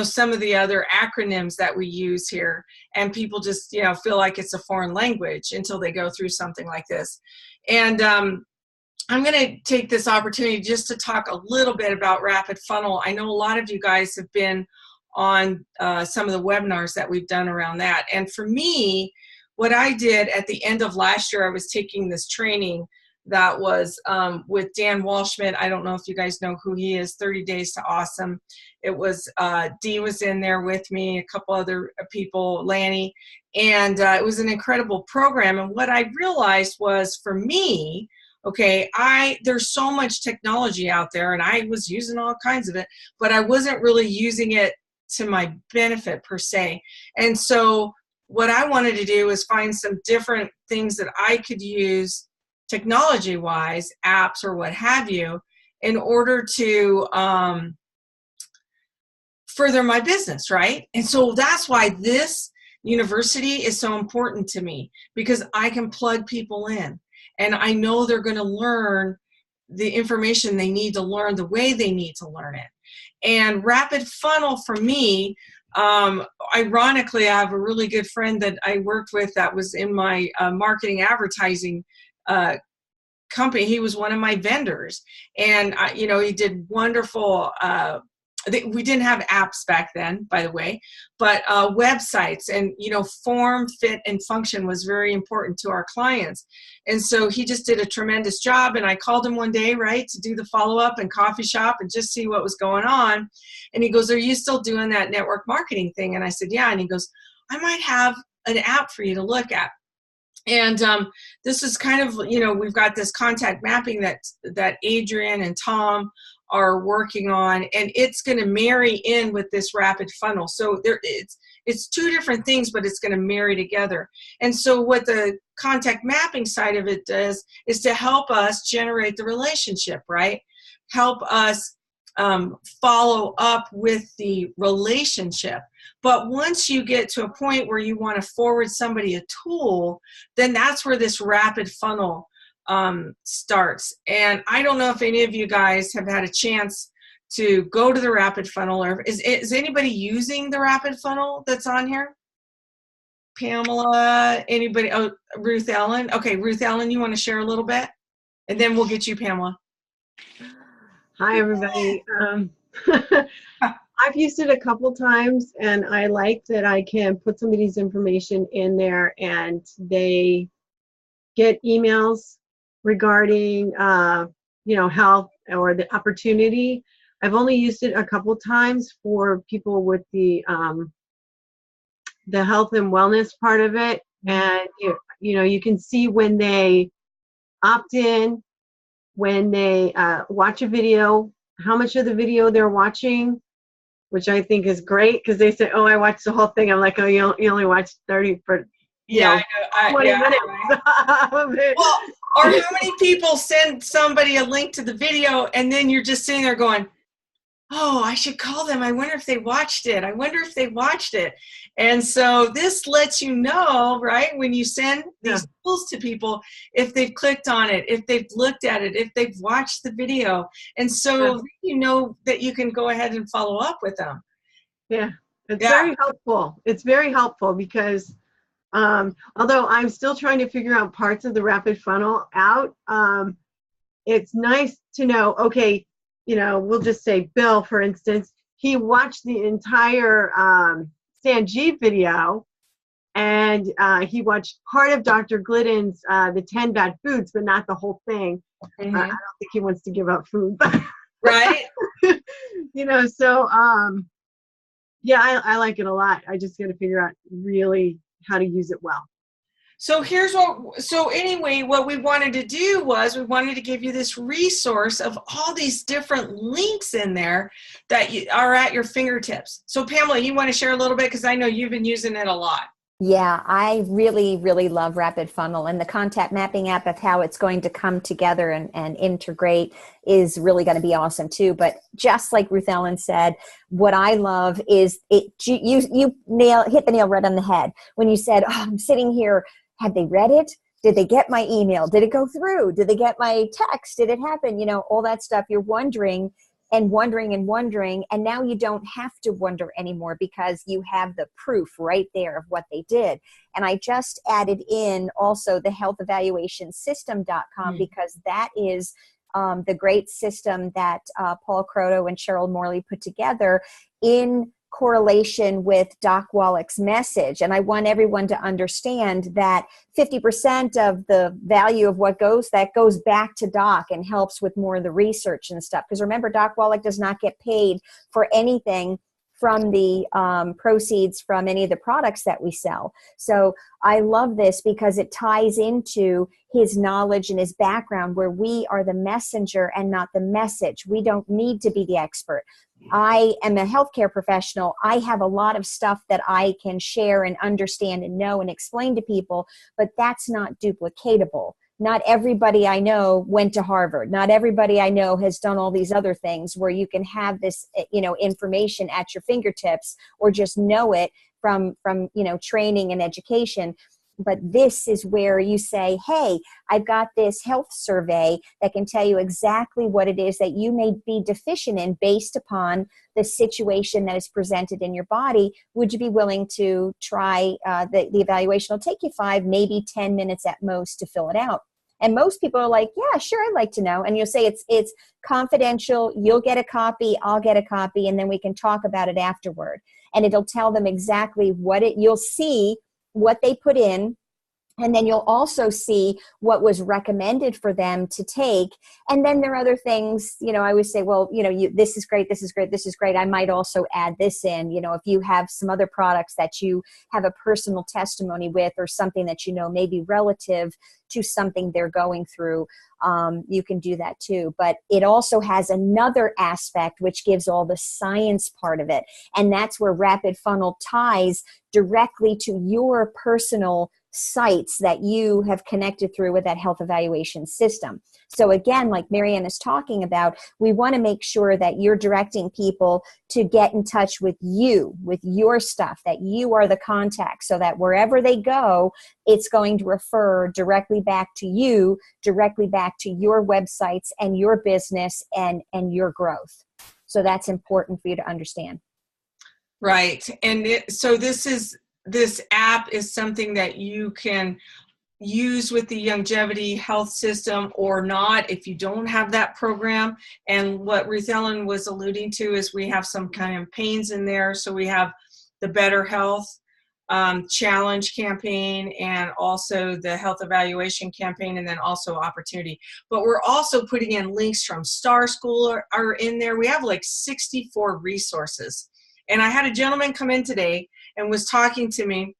some of the other acronyms that we use here, and people just, feel like it's a foreign language until they go through something like this. And I'm going to take this opportunity just to talk a little bit about Rapid Funnel. I know a lot of you guys have been on some of the webinars that we've done around that. And for me, what I did at the end of last year, I was taking this training that was with Dan Walshman. I don't know if you guys know who he is, 30 Days to Awesome. It was, Dee was in there with me, a couple other people, Lanny, and it was an incredible program. And what I realized was, for me, okay, there's so much technology out there, and I was using all kinds of it, but I wasn't really using it to my benefit per se. And so what I wanted to do was find some different things that I could use technology-wise, apps or what have you, in order to further my business, right? And so that's why this university is so important to me, because I can plug people in, and I know they're going to learn the information they need to learn the way they need to learn it. And Rapid Funnel, for me, ironically, I have a really good friend that I worked with that was in my marketing advertising company. He was one of my vendors, and he did wonderful we didn't have apps back then, by the way, but websites, and form, fit, and function was very important to our clients. And so he just did a tremendous job. And I called him one day, right, to do the follow-up and coffee shop and just see what was going on. And he goes, "Are you still doing that network marketing thing?" And I said, "Yeah." And he goes, "I might have an app for you to look at." And this is kind of, we've got this contact mapping that Adrian and Tom are working on, and it's going to marry in with this rapid funnel. So it's two different things, but it's going to marry together. And so what the contact mapping side of it does is to help us generate the relationship, right? Help us follow up with the relationship. But once you get to a point where you want to forward somebody a tool, then that's where this rapid funnel starts. And I don't know if any of you guys have had a chance to go to the rapid funnel, or is anybody using the rapid funnel that's on here? Pamela, anybody? Oh, Ruth Ellen. Okay, Ruth Ellen, you want to share a little bit? And then we'll get you, Pamela. Hi, everybody. I've used it a couple times, and I like that I can put somebody's information in there and they get emails regarding, health or the opportunity. I've only used it a couple times for people with the health and wellness part of it. And, you can see when they opt in, when they watch a video, how much of the video they're watching, which I think is great, because they say, "Oh, I watched the whole thing." I'm like, "Oh, you only watched 30 for 20 minutes." Right. Well, or how many people send somebody a link to the video, and then you're just sitting there going, "Oh, I should call them. I wonder if they watched it. I wonder if they watched it." And so this lets you know, right, when you send these tools to people, if they've clicked on it, if they've looked at it, if they've watched the video. And so you know that you can go ahead and follow up with them. Yeah, it's very helpful. It's very helpful because although I'm still trying to figure out parts of the rapid funnel out, it's nice to know, okay, we'll just say Bill, for instance, he watched the entire Sanjeev video, and he watched part of Dr. Glidden's The 10 Bad Foods, but not the whole thing. Mm-hmm. I don't think he wants to give up food. Right? So, I like it a lot. I just got to figure out really how to use it well. So anyway, what we wanted to do was we wanted to give you this resource of all these different links in there that are at your fingertips. So Pamela, you want to share a little bit, because I know you've been using it a lot. Yeah, I really, really love Rapid Funnel, and the contact mapping app of how it's going to come together and integrate is really going to be awesome too. But just like Ruth Ellen said, what I love is you hit the nail right on the head when you said, "Oh, I'm sitting here. Had they read it? Did they get my email? Did it go through? Did they get my text? Did it happen?" All that stuff. You're wondering and wondering and wondering. And now you don't have to wonder anymore because you have the proof right there of what they did. And I just added in also the healthevaluationsystem.com because that is the great system that Paul Croto and Cheryl Morley put together in correlation with Doc Wallach's message. And I want everyone to understand that 50% of the value of what goes back to Doc and helps with more of the research and stuff. Because remember, Doc Wallach does not get paid for anything from the proceeds from any of the products that we sell. So I love this because it ties into his knowledge and his background, where we are the messenger and not the message. We don't need to be the expert. I am a healthcare professional. I have a lot of stuff that I can share and understand and know and explain to people, but that's not duplicatable. Not everybody I know went to Harvard. Not everybody I know has done all these other things where you can have this, information at your fingertips or just know it from training and education. But this is where you say, hey, I've got this health survey that can tell you exactly what it is that you may be deficient in based upon the situation that is presented in your body. Would you be willing to try the evaluation? It'll take you 5, maybe 10 minutes at most to fill it out. And most people are like, yeah, sure, I'd like to know. And you'll say it's confidential. You'll get a copy, I'll get a copy, and then we can talk about it afterward. And it'll tell them exactly you'll see what they put in. And then you'll also see what was recommended for them to take. And then there are other things, I always say, well, this is great, this is great, this is great. I might also add this in, if you have some other products that you have a personal testimony with, or something that may be relative to something they're going through, you can do that too. But it also has another aspect which gives all the science part of it. And that's where Rapid Funnel ties directly to your personal sites that you have connected through with that health evaluation system. So again, like Marianne is talking about, we want to make sure that you're directing people to get in touch with you, with your stuff, that you are the contact, so that wherever they go, it's going to refer directly back to you, directly back to your websites and your business and your growth. So that's important for you to understand. Right. And so this app is something that you can use with the Youngevity health system or not if you don't have that program. And what Ruth Ellen was alluding to is we have some campaigns in there. So we have the Better Health Challenge campaign, and also the health evaluation campaign, and then also opportunity. But we're also putting in links from Star School are in there. We have like 64 resources. And I had a gentleman come in today and was talking to me.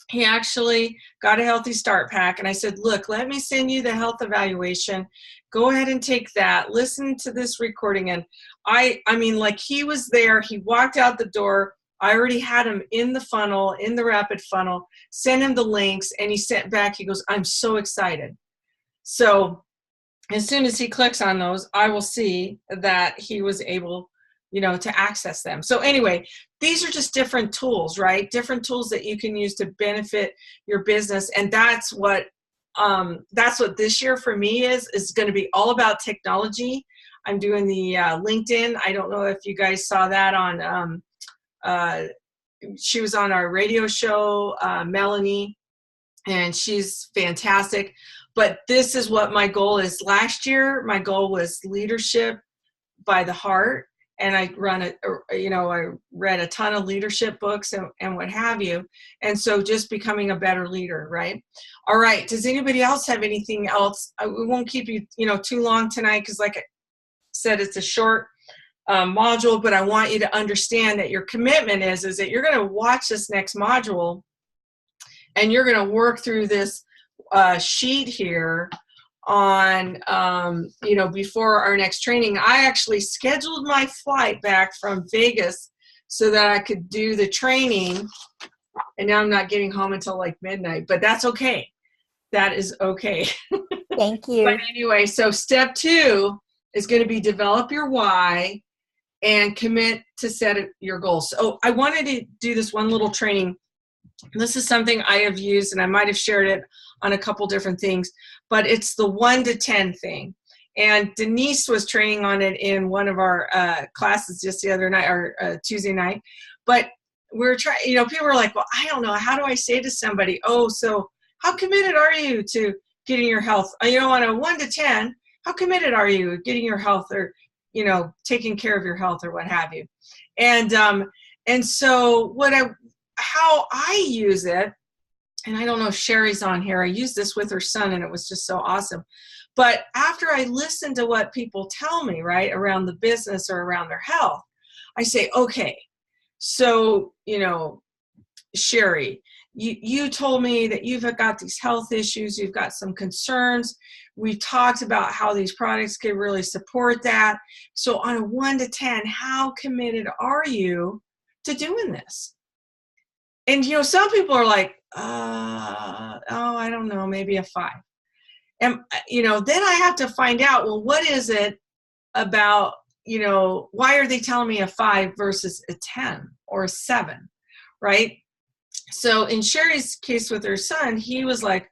He actually got a Healthy Start Pack, and I said, look, let me send you the health evaluation. Go ahead and take that. Listen to this recording. And I mean, like, he was there. He walked out the door. I already had him in the funnel, in the Rapid Funnel, sent him the links, and he sent back, he goes, I'm so excited. So as soon as he clicks on those, I will see that he was able to access them. So anyway, these are just different tools, right? Different tools that you can use to benefit your business. And that's what this year for me is going to be all about technology. I'm doing the LinkedIn. I don't know if you guys saw that on, she was on our radio show, Melanie, and she's fantastic. But this is what my goal is. Last year, my goal was leadership by the heart. And I I read a ton of leadership books and what have you. And so just becoming a better leader, right? All right. Does anybody else have anything else? We won't keep you, too long tonight, because like I said, it's a short module, but I want you to understand that your commitment is that you're going to watch this next module and you're going to work through this sheet here on, before our next training. I actually scheduled my flight back from Vegas so that I could do the training. And now I'm not getting home until like midnight, but that's okay. That is okay. Thank you. But anyway, so step 2 is going to be develop your why and commit to set your goals. So I wanted to do this one little training. This is something I have used, and I might have shared it on a couple different things, but it's the 1 to 10 thing. And Denise was training on it in one of our classes just the other night, or Tuesday night. But we're trying, people are like, well, I don't know. How do I say to somebody, oh, so how committed are you to getting your health? On a 1 to 10, how committed are you getting your health, or, taking care of your health, or what have you? And so how I use it, and I don't know if Sherry's on here, I used this with her son and it was just so awesome. But after I listen to what people tell me, right, around the business or around their health, I say, okay, so, Sherry, you told me that you've got these health issues, you've got some concerns. We've talked about how these products can really support that. So on a 1 to 10, how committed are you to doing this? And, some people are like, I don't know, maybe a 5. And, then I have to find out, well, what is it about, why are they telling me a 5 versus a 10 or a 7, right? So in Sherry's case with her son, he was like,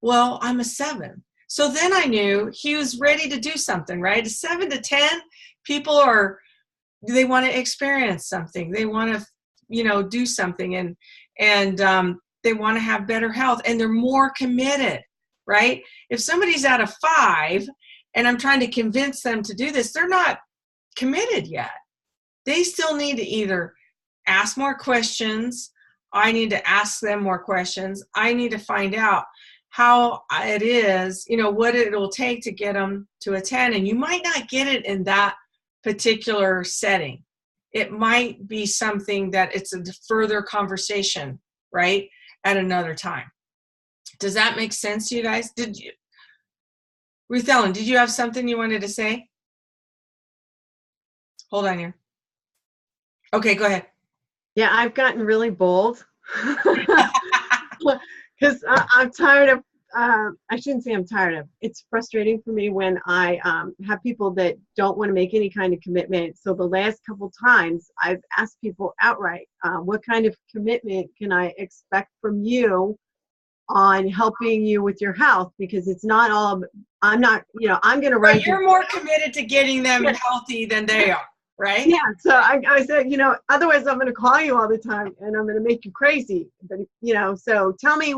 well, I'm a 7. So then I knew he was ready to do something, right? A 7 to 10, people they want to experience something. They want to, do something, and they want to have better health, and they're more committed. right? If somebody's at a 5 and I'm trying to convince them to do this, they're not committed yet. They still need to either ask more questions. I need to ask them more questions. I need to find out how it is, what it'll take to get them to a 10. And you might not get it in that particular setting. It might be something that it's a further conversation, right, at another time. Does that make sense to you guys? Ruth Ellen, did you have something you wanted to say? Hold on here. Okay, go ahead. Yeah, I've gotten really bold because I'm tired of, I shouldn't say I'm tired of, it's frustrating for me when I have people that don't want to make any kind of commitment. So the last couple times I've asked people outright, what kind of commitment can I expect from you on helping you with your health? Because it's not all, I'm not, I'm going to write. But you're more committed to getting them healthy than they are, right? Yeah. So I said, otherwise I'm going to call you all the time and I'm going to make you crazy. But, so tell me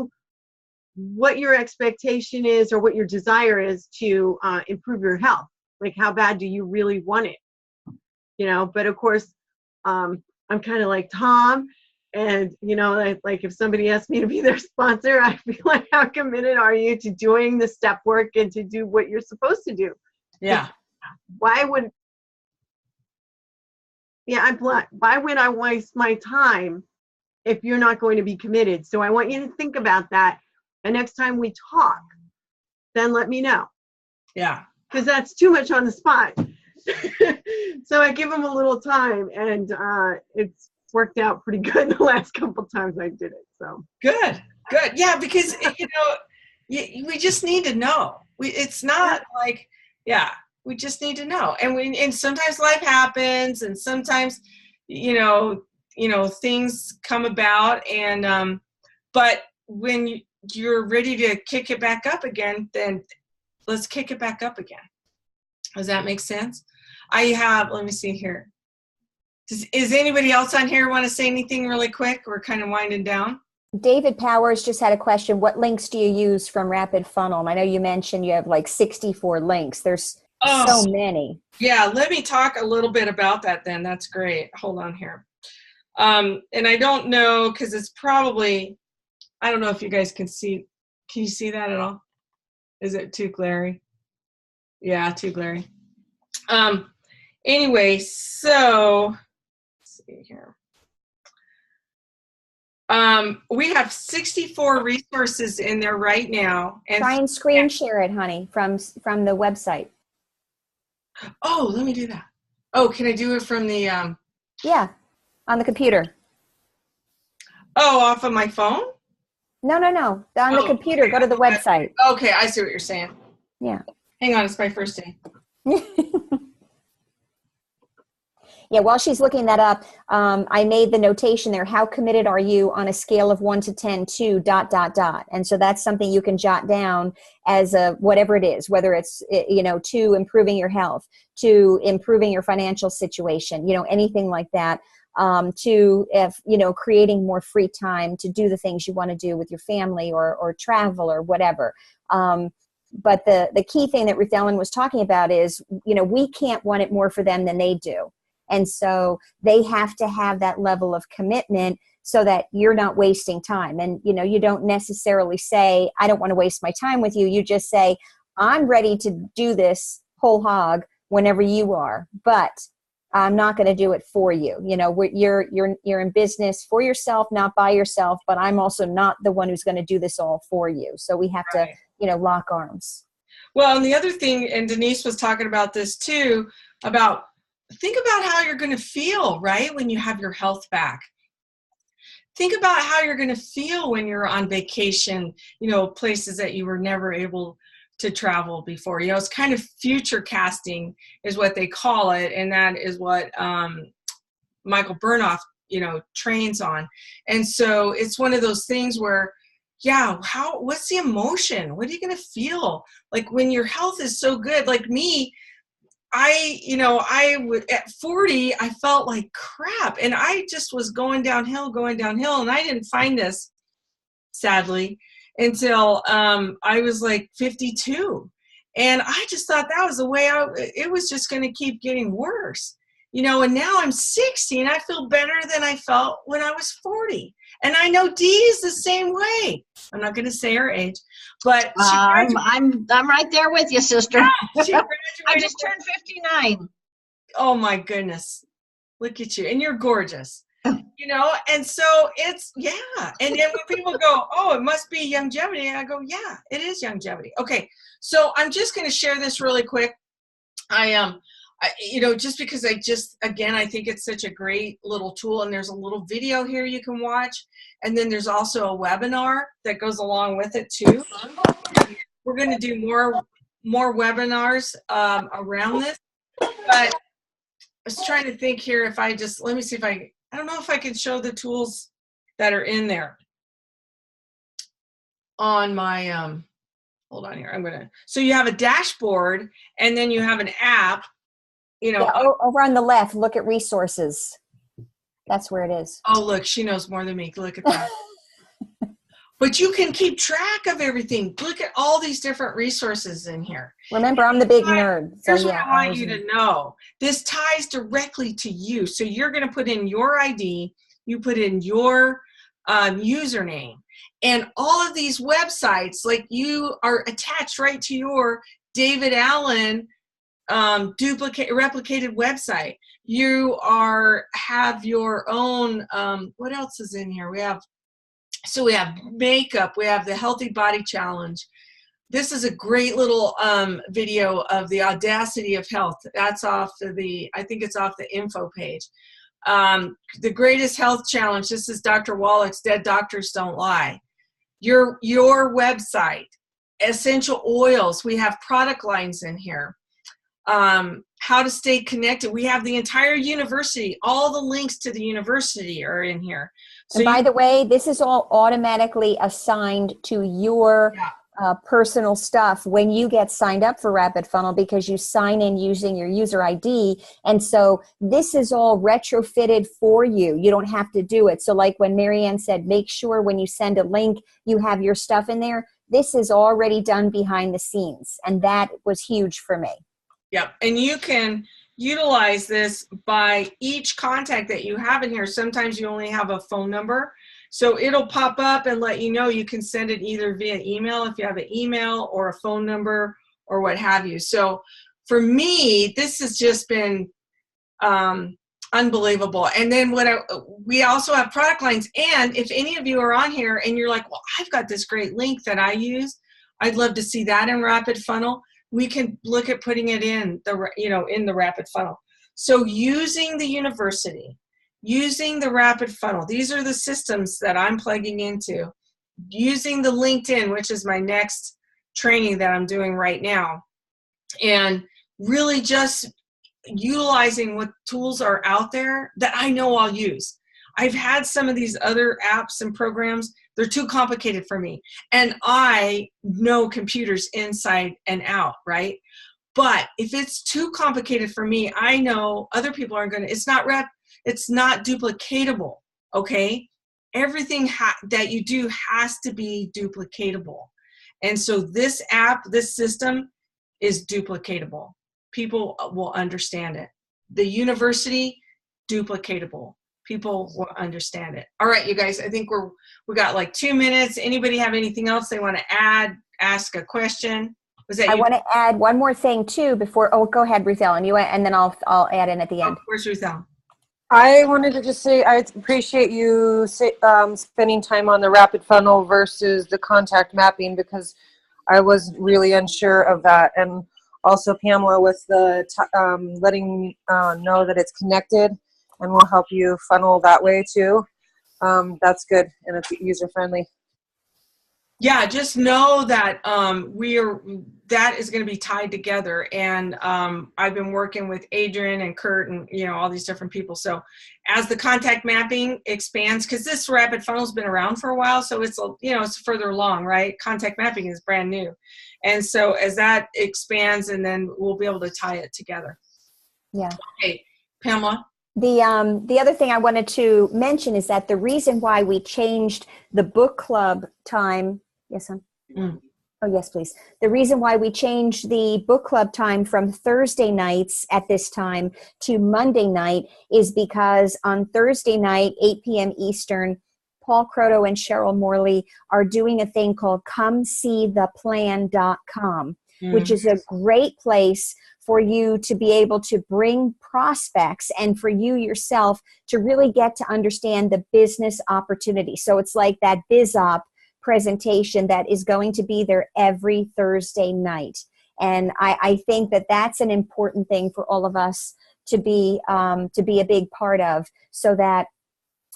what your expectation is or what your desire is to improve your health. Like, how bad do you really want it? But of course, I'm kind of like Tom. And, like if somebody asked me to be their sponsor, I feel like, how committed are you to doing the step work and to do what you're supposed to do? Yeah. Why would I waste my time if you're not going to be committed? So I want you to think about that. And next time we talk, then let me know. Yeah. Because that's too much on the spot. So I give them a little time, and it's worked out pretty good the last couple times I did it. So good. Yeah, because we just need to know. It's not like, we just need to know. And sometimes life happens, and sometimes things come about, and but when you're ready to kick it back up again, then let's kick it back up again. Does that make sense? Let me see here. Is anybody else on here want to say anything really quick? We're kind of winding down. David Powers just had a question. What links do you use from Rapid Funnel? And I know you mentioned you have like 64 links. There's so many. Yeah, let me talk a little bit about that then. That's great. Hold on here. And I don't know, because it's probably, I don't know if you guys can see. Can you see that at all? Is it too glary? Yeah, too glary. Anyway, so let's see here. We have 64 resources in there right now. And try and screen share it, honey, from the website. Oh, let me do that. Oh, can I do it from the Yeah, on the computer. Oh, off of my phone? No. On the computer. Okay. Go to the website. Okay, I see what you're saying. Yeah. Hang on, it's my first day. Yeah, while she's looking that up, I made the notation there. How committed are you on a scale of 1 to 10 to ... And so that's something you can jot down as whatever it is, whether it's, to improving your health, to improving your financial situation, anything like that, to, creating more free time to do the things you want to do with your family or travel or whatever. But the key thing that Ruth Ellen was talking about is, we can't want it more for them than they do. And so they have to have that level of commitment so that you're not wasting time. And, you don't necessarily say, I don't want to waste my time with you. You just say, I'm ready to do this whole hog whenever you are, but I'm not going to do it for you. You're in business for yourself, not by yourself, but I'm also not the one who's going to do this all for you. So we have to, lock arms. Well, and the other thing, and Denise was talking about this too, think about how you're going to feel, right, when you have your health back. Think about how you're going to feel when you're on vacation, places that you were never able to travel before. It's kind of future casting is what they call it, and that is what Michael Burnoff, trains on. And so it's one of those things where, what's the emotion? What are you going to feel? Like when your health is so good, like me, I would at 40, I felt like crap, and I just was going downhill, and I didn't find this, sadly. until I was like 52. And I just thought that was the way it was just going to keep getting worse. You know, and now I'm 60 and I feel better than I felt when I was 40. And I know Dee is the same way. I'm not going to say her age, but I'm right there with you, sister. Yeah, she graduated. I just turned 59. Oh my goodness. Look at you. And you're gorgeous. You know, and so it's, yeah. And then when people go, oh, it must be Youngevity, I go, yeah, it is Youngevity. Okay. So I'm just going to share this really quick. You know, just because I think it's such a great little tool, and there's a little video here you can watch. And then there's also a webinar that goes along with it too. We're going to do more webinars around this, but I was trying to think here if I just, let me see if I don't know if I can show the tools that are in there on my, hold on here. So you have a dashboard and then you have an app, you know. Yeah, over on the left, look at resources. That's where it is. Oh, look, she knows more than me. Look at that. But you can keep track of everything. Look at all these different resources in here. Remember, I'm the big nerd. So Here's yeah, what I want you to know. This ties directly to you. So you're going to put in your ID. You put in your username. And all of these websites, like you are attached right to your David Allen replicated website. You have your own, what else is in here? We have makeup, we have the Healthy Body Challenge. This is a great little video of the Audacity of Health. That's I think it's off the info page. The Greatest Health Challenge, this is Dr. Wallach's Dead Doctors Don't Lie. Your website, essential oils, we have product lines in here. How to stay connected. We have the entire university. All the links to the university are in here. So and by the way, this is all automatically assigned to your personal stuff when you get signed up for Rapid Funnel, because you sign in using your user ID. And so this is all retrofitted for you. You don't have to do it. So like when Marianne said, make sure when you send a link, you have your stuff in there. This is already done behind the scenes. And that was huge for me. Yep. And you can utilize this by each contact that you have in here. Sometimes you only have a phone number. So it'll pop up and let you know you can send it either via email if you have an email or a phone number or what have you. So for me, this has just been unbelievable. And then we also have product lines. And if any of you are on here and you're like, well, I've got this great link that I use, I'd love to see that in Rapid Funnel. We can look at putting it in the Rapid Funnel. So using the university, using the Rapid Funnel, these are the systems that I'm plugging into. Using the LinkedIn, which is my next training that I'm doing right now, and really just utilizing what tools are out there that I know I'll use. I've had some of these other apps and programs, they're too complicated for me. And I know computers inside and out, right? But if it's too complicated for me, I know other people aren't going to, it's not duplicatable, okay? Everything that you do has to be duplicatable. And so this app, this system is duplicatable. People will understand it. The university, duplicatable. People will understand it. All right, you guys, I think we got like 2 minutes. Anybody have anything else they want to add, ask a question? I want to add one more thing too before, go ahead, Ruth Ellen, and then I'll add in at the end. Of course, Ruth Ellen. I wanted to just say I appreciate you spending time on the Rapid Funnel versus the contact mapping, because I was really unsure of that. And also Pamela with the letting me know that it's connected and will help you funnel that way too. That's good, and it's user friendly. Yeah, just know that that is going to be tied together. And I've been working with Adrian and Kurt and all these different people. So as the contact mapping expands, because this Rapid Funnel's been around for a while, so it's it's further along, right? Contact mapping is brand new, and so as that expands, and then we'll be able to tie it together. Yeah. Okay, Pamela. The other thing I wanted to mention is that the reason why we changed the book club time Yes, hon. Oh, yes, please. The reason why we changed the book club time from Thursday nights at this time to Monday night is because on Thursday night, 8 p.m. Eastern, Paul Croto and Cheryl Morley are doing a thing called ComeSeeThePlan.com, which is a great place for you to be able to bring prospects and for you yourself to really get to understand the business opportunity. So it's like that BizOp presentation that is going to be there every Thursday night. And I think that that's an important thing for all of us to be a big part of, so that,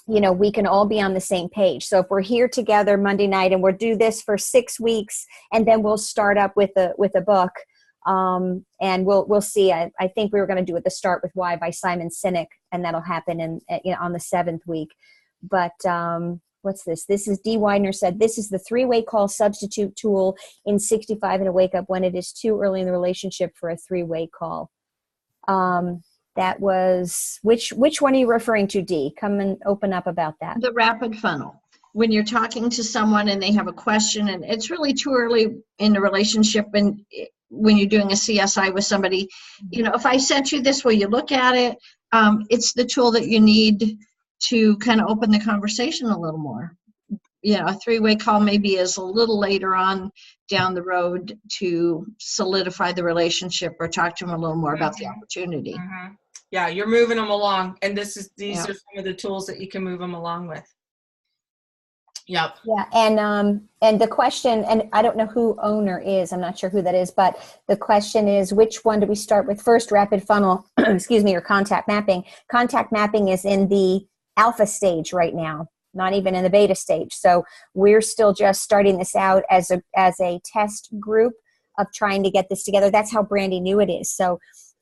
you know, we can all be on the same page. So if we're here together Monday night and we'll do this for 6 weeks, and then we'll start up with a book, and we'll see. I think we were going to do it, The Start With Why by Simon Sinek, and that'll happen on the 7th week. But what's this? This is D. Widener said, this is the 3-way call substitute tool in 65 and a wake up when it is too early in the relationship for a 3-way call. That was, which one are you referring to, Dee? Come and open up about that. The rapid funnel. When you're talking to someone and they have a question and it's really too early in the relationship, and when you're doing a CSI with somebody, you know, if I sent you this, will you look at it? It's the tool that you need to kind of open the conversation a little more. You know, a 3-way call maybe is a little later on down the road to solidify the relationship or talk to them a little more about the opportunity. Yeah, you're moving them along, and these are some of the tools that you can move them along with. Yep. Yeah, and the question, and I don't know who owner is, I'm not sure who that is, but the question is, which one do we start with first, rapid funnel, excuse me, or contact mapping? Contact mapping is in the alpha stage right now, not even in the beta stage. So we're still just starting this out as a test group of trying to get this together. That's how Brandy new it is. So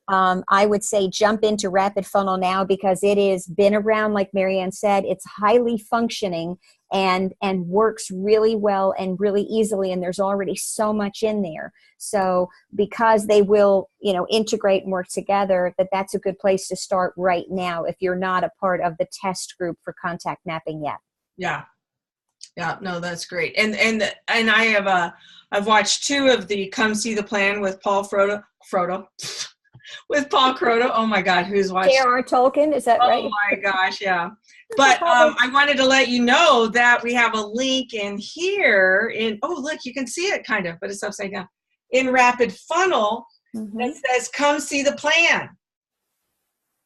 I would say jump into rapid funnel now, because it has been around, like Marianne said. It's highly functioning and works really well and really easily, and there's already so much in there. So because they will, you know, integrate and work together, that's a good place to start right now if you're not a part of the test group for contact mapping yet. Yeah. No, that's great. And I have I've watched 2 of the Come See the Plan with Paul Croto. With Paul Croto. Oh my God, who's watching? J.R. Tolkien, is that right? Oh my gosh, yeah. But I wanted to let you know that we have a link in here. Oh, look, you can see it kind of, but it's upside down. In Rapid Funnel, that says Come See the Plan.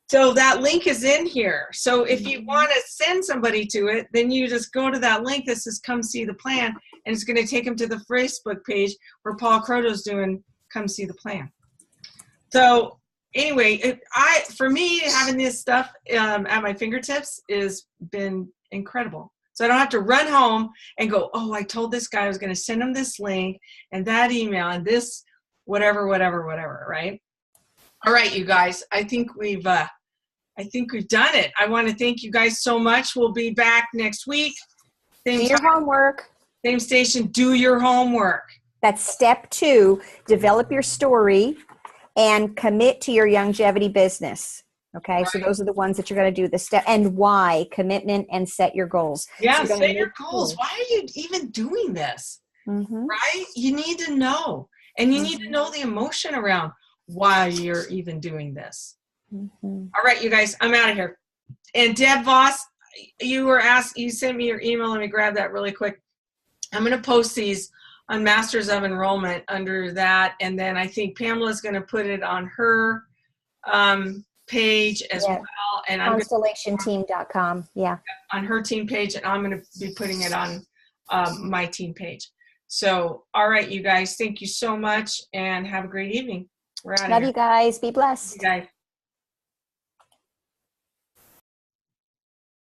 So that link is in here. So if you want to send somebody to it, then you just go to that link that says Come See the Plan, and it's going to take them to the Facebook page where Paul Croto's doing Come See the Plan. So anyway, for me, having this stuff at my fingertips has been incredible. So I don't have to run home and go, oh, I told this guy I was going to send him this link and that email and this whatever, right? All right, you guys, I think we've done it. I want to thank you guys so much. We'll be back next week. Same do your time, homework. Same station. Do your homework. That's step 2. Develop your story and commit to your Youngevity business. Okay, right. So those are the ones that you're going to do. The step and why, commitment, and set your goals. Yeah, so set your goals. Why are you even doing this? Right? You need to know. And you need to know the emotion around why you're even doing this. All right, you guys, I'm out of here. And Deb Voss, you sent me your email. Let me grab that really quick. I'm going to post these on Masters of Enrollment under that, and then I think Pamela's going to put it on her page as well. And ConstellationTeam.com, on her team page, and I'm going to be putting it on my team page. So, all right, you guys, thank you so much, and have a great evening. We're out of here. Love you guys. Be blessed. You guys.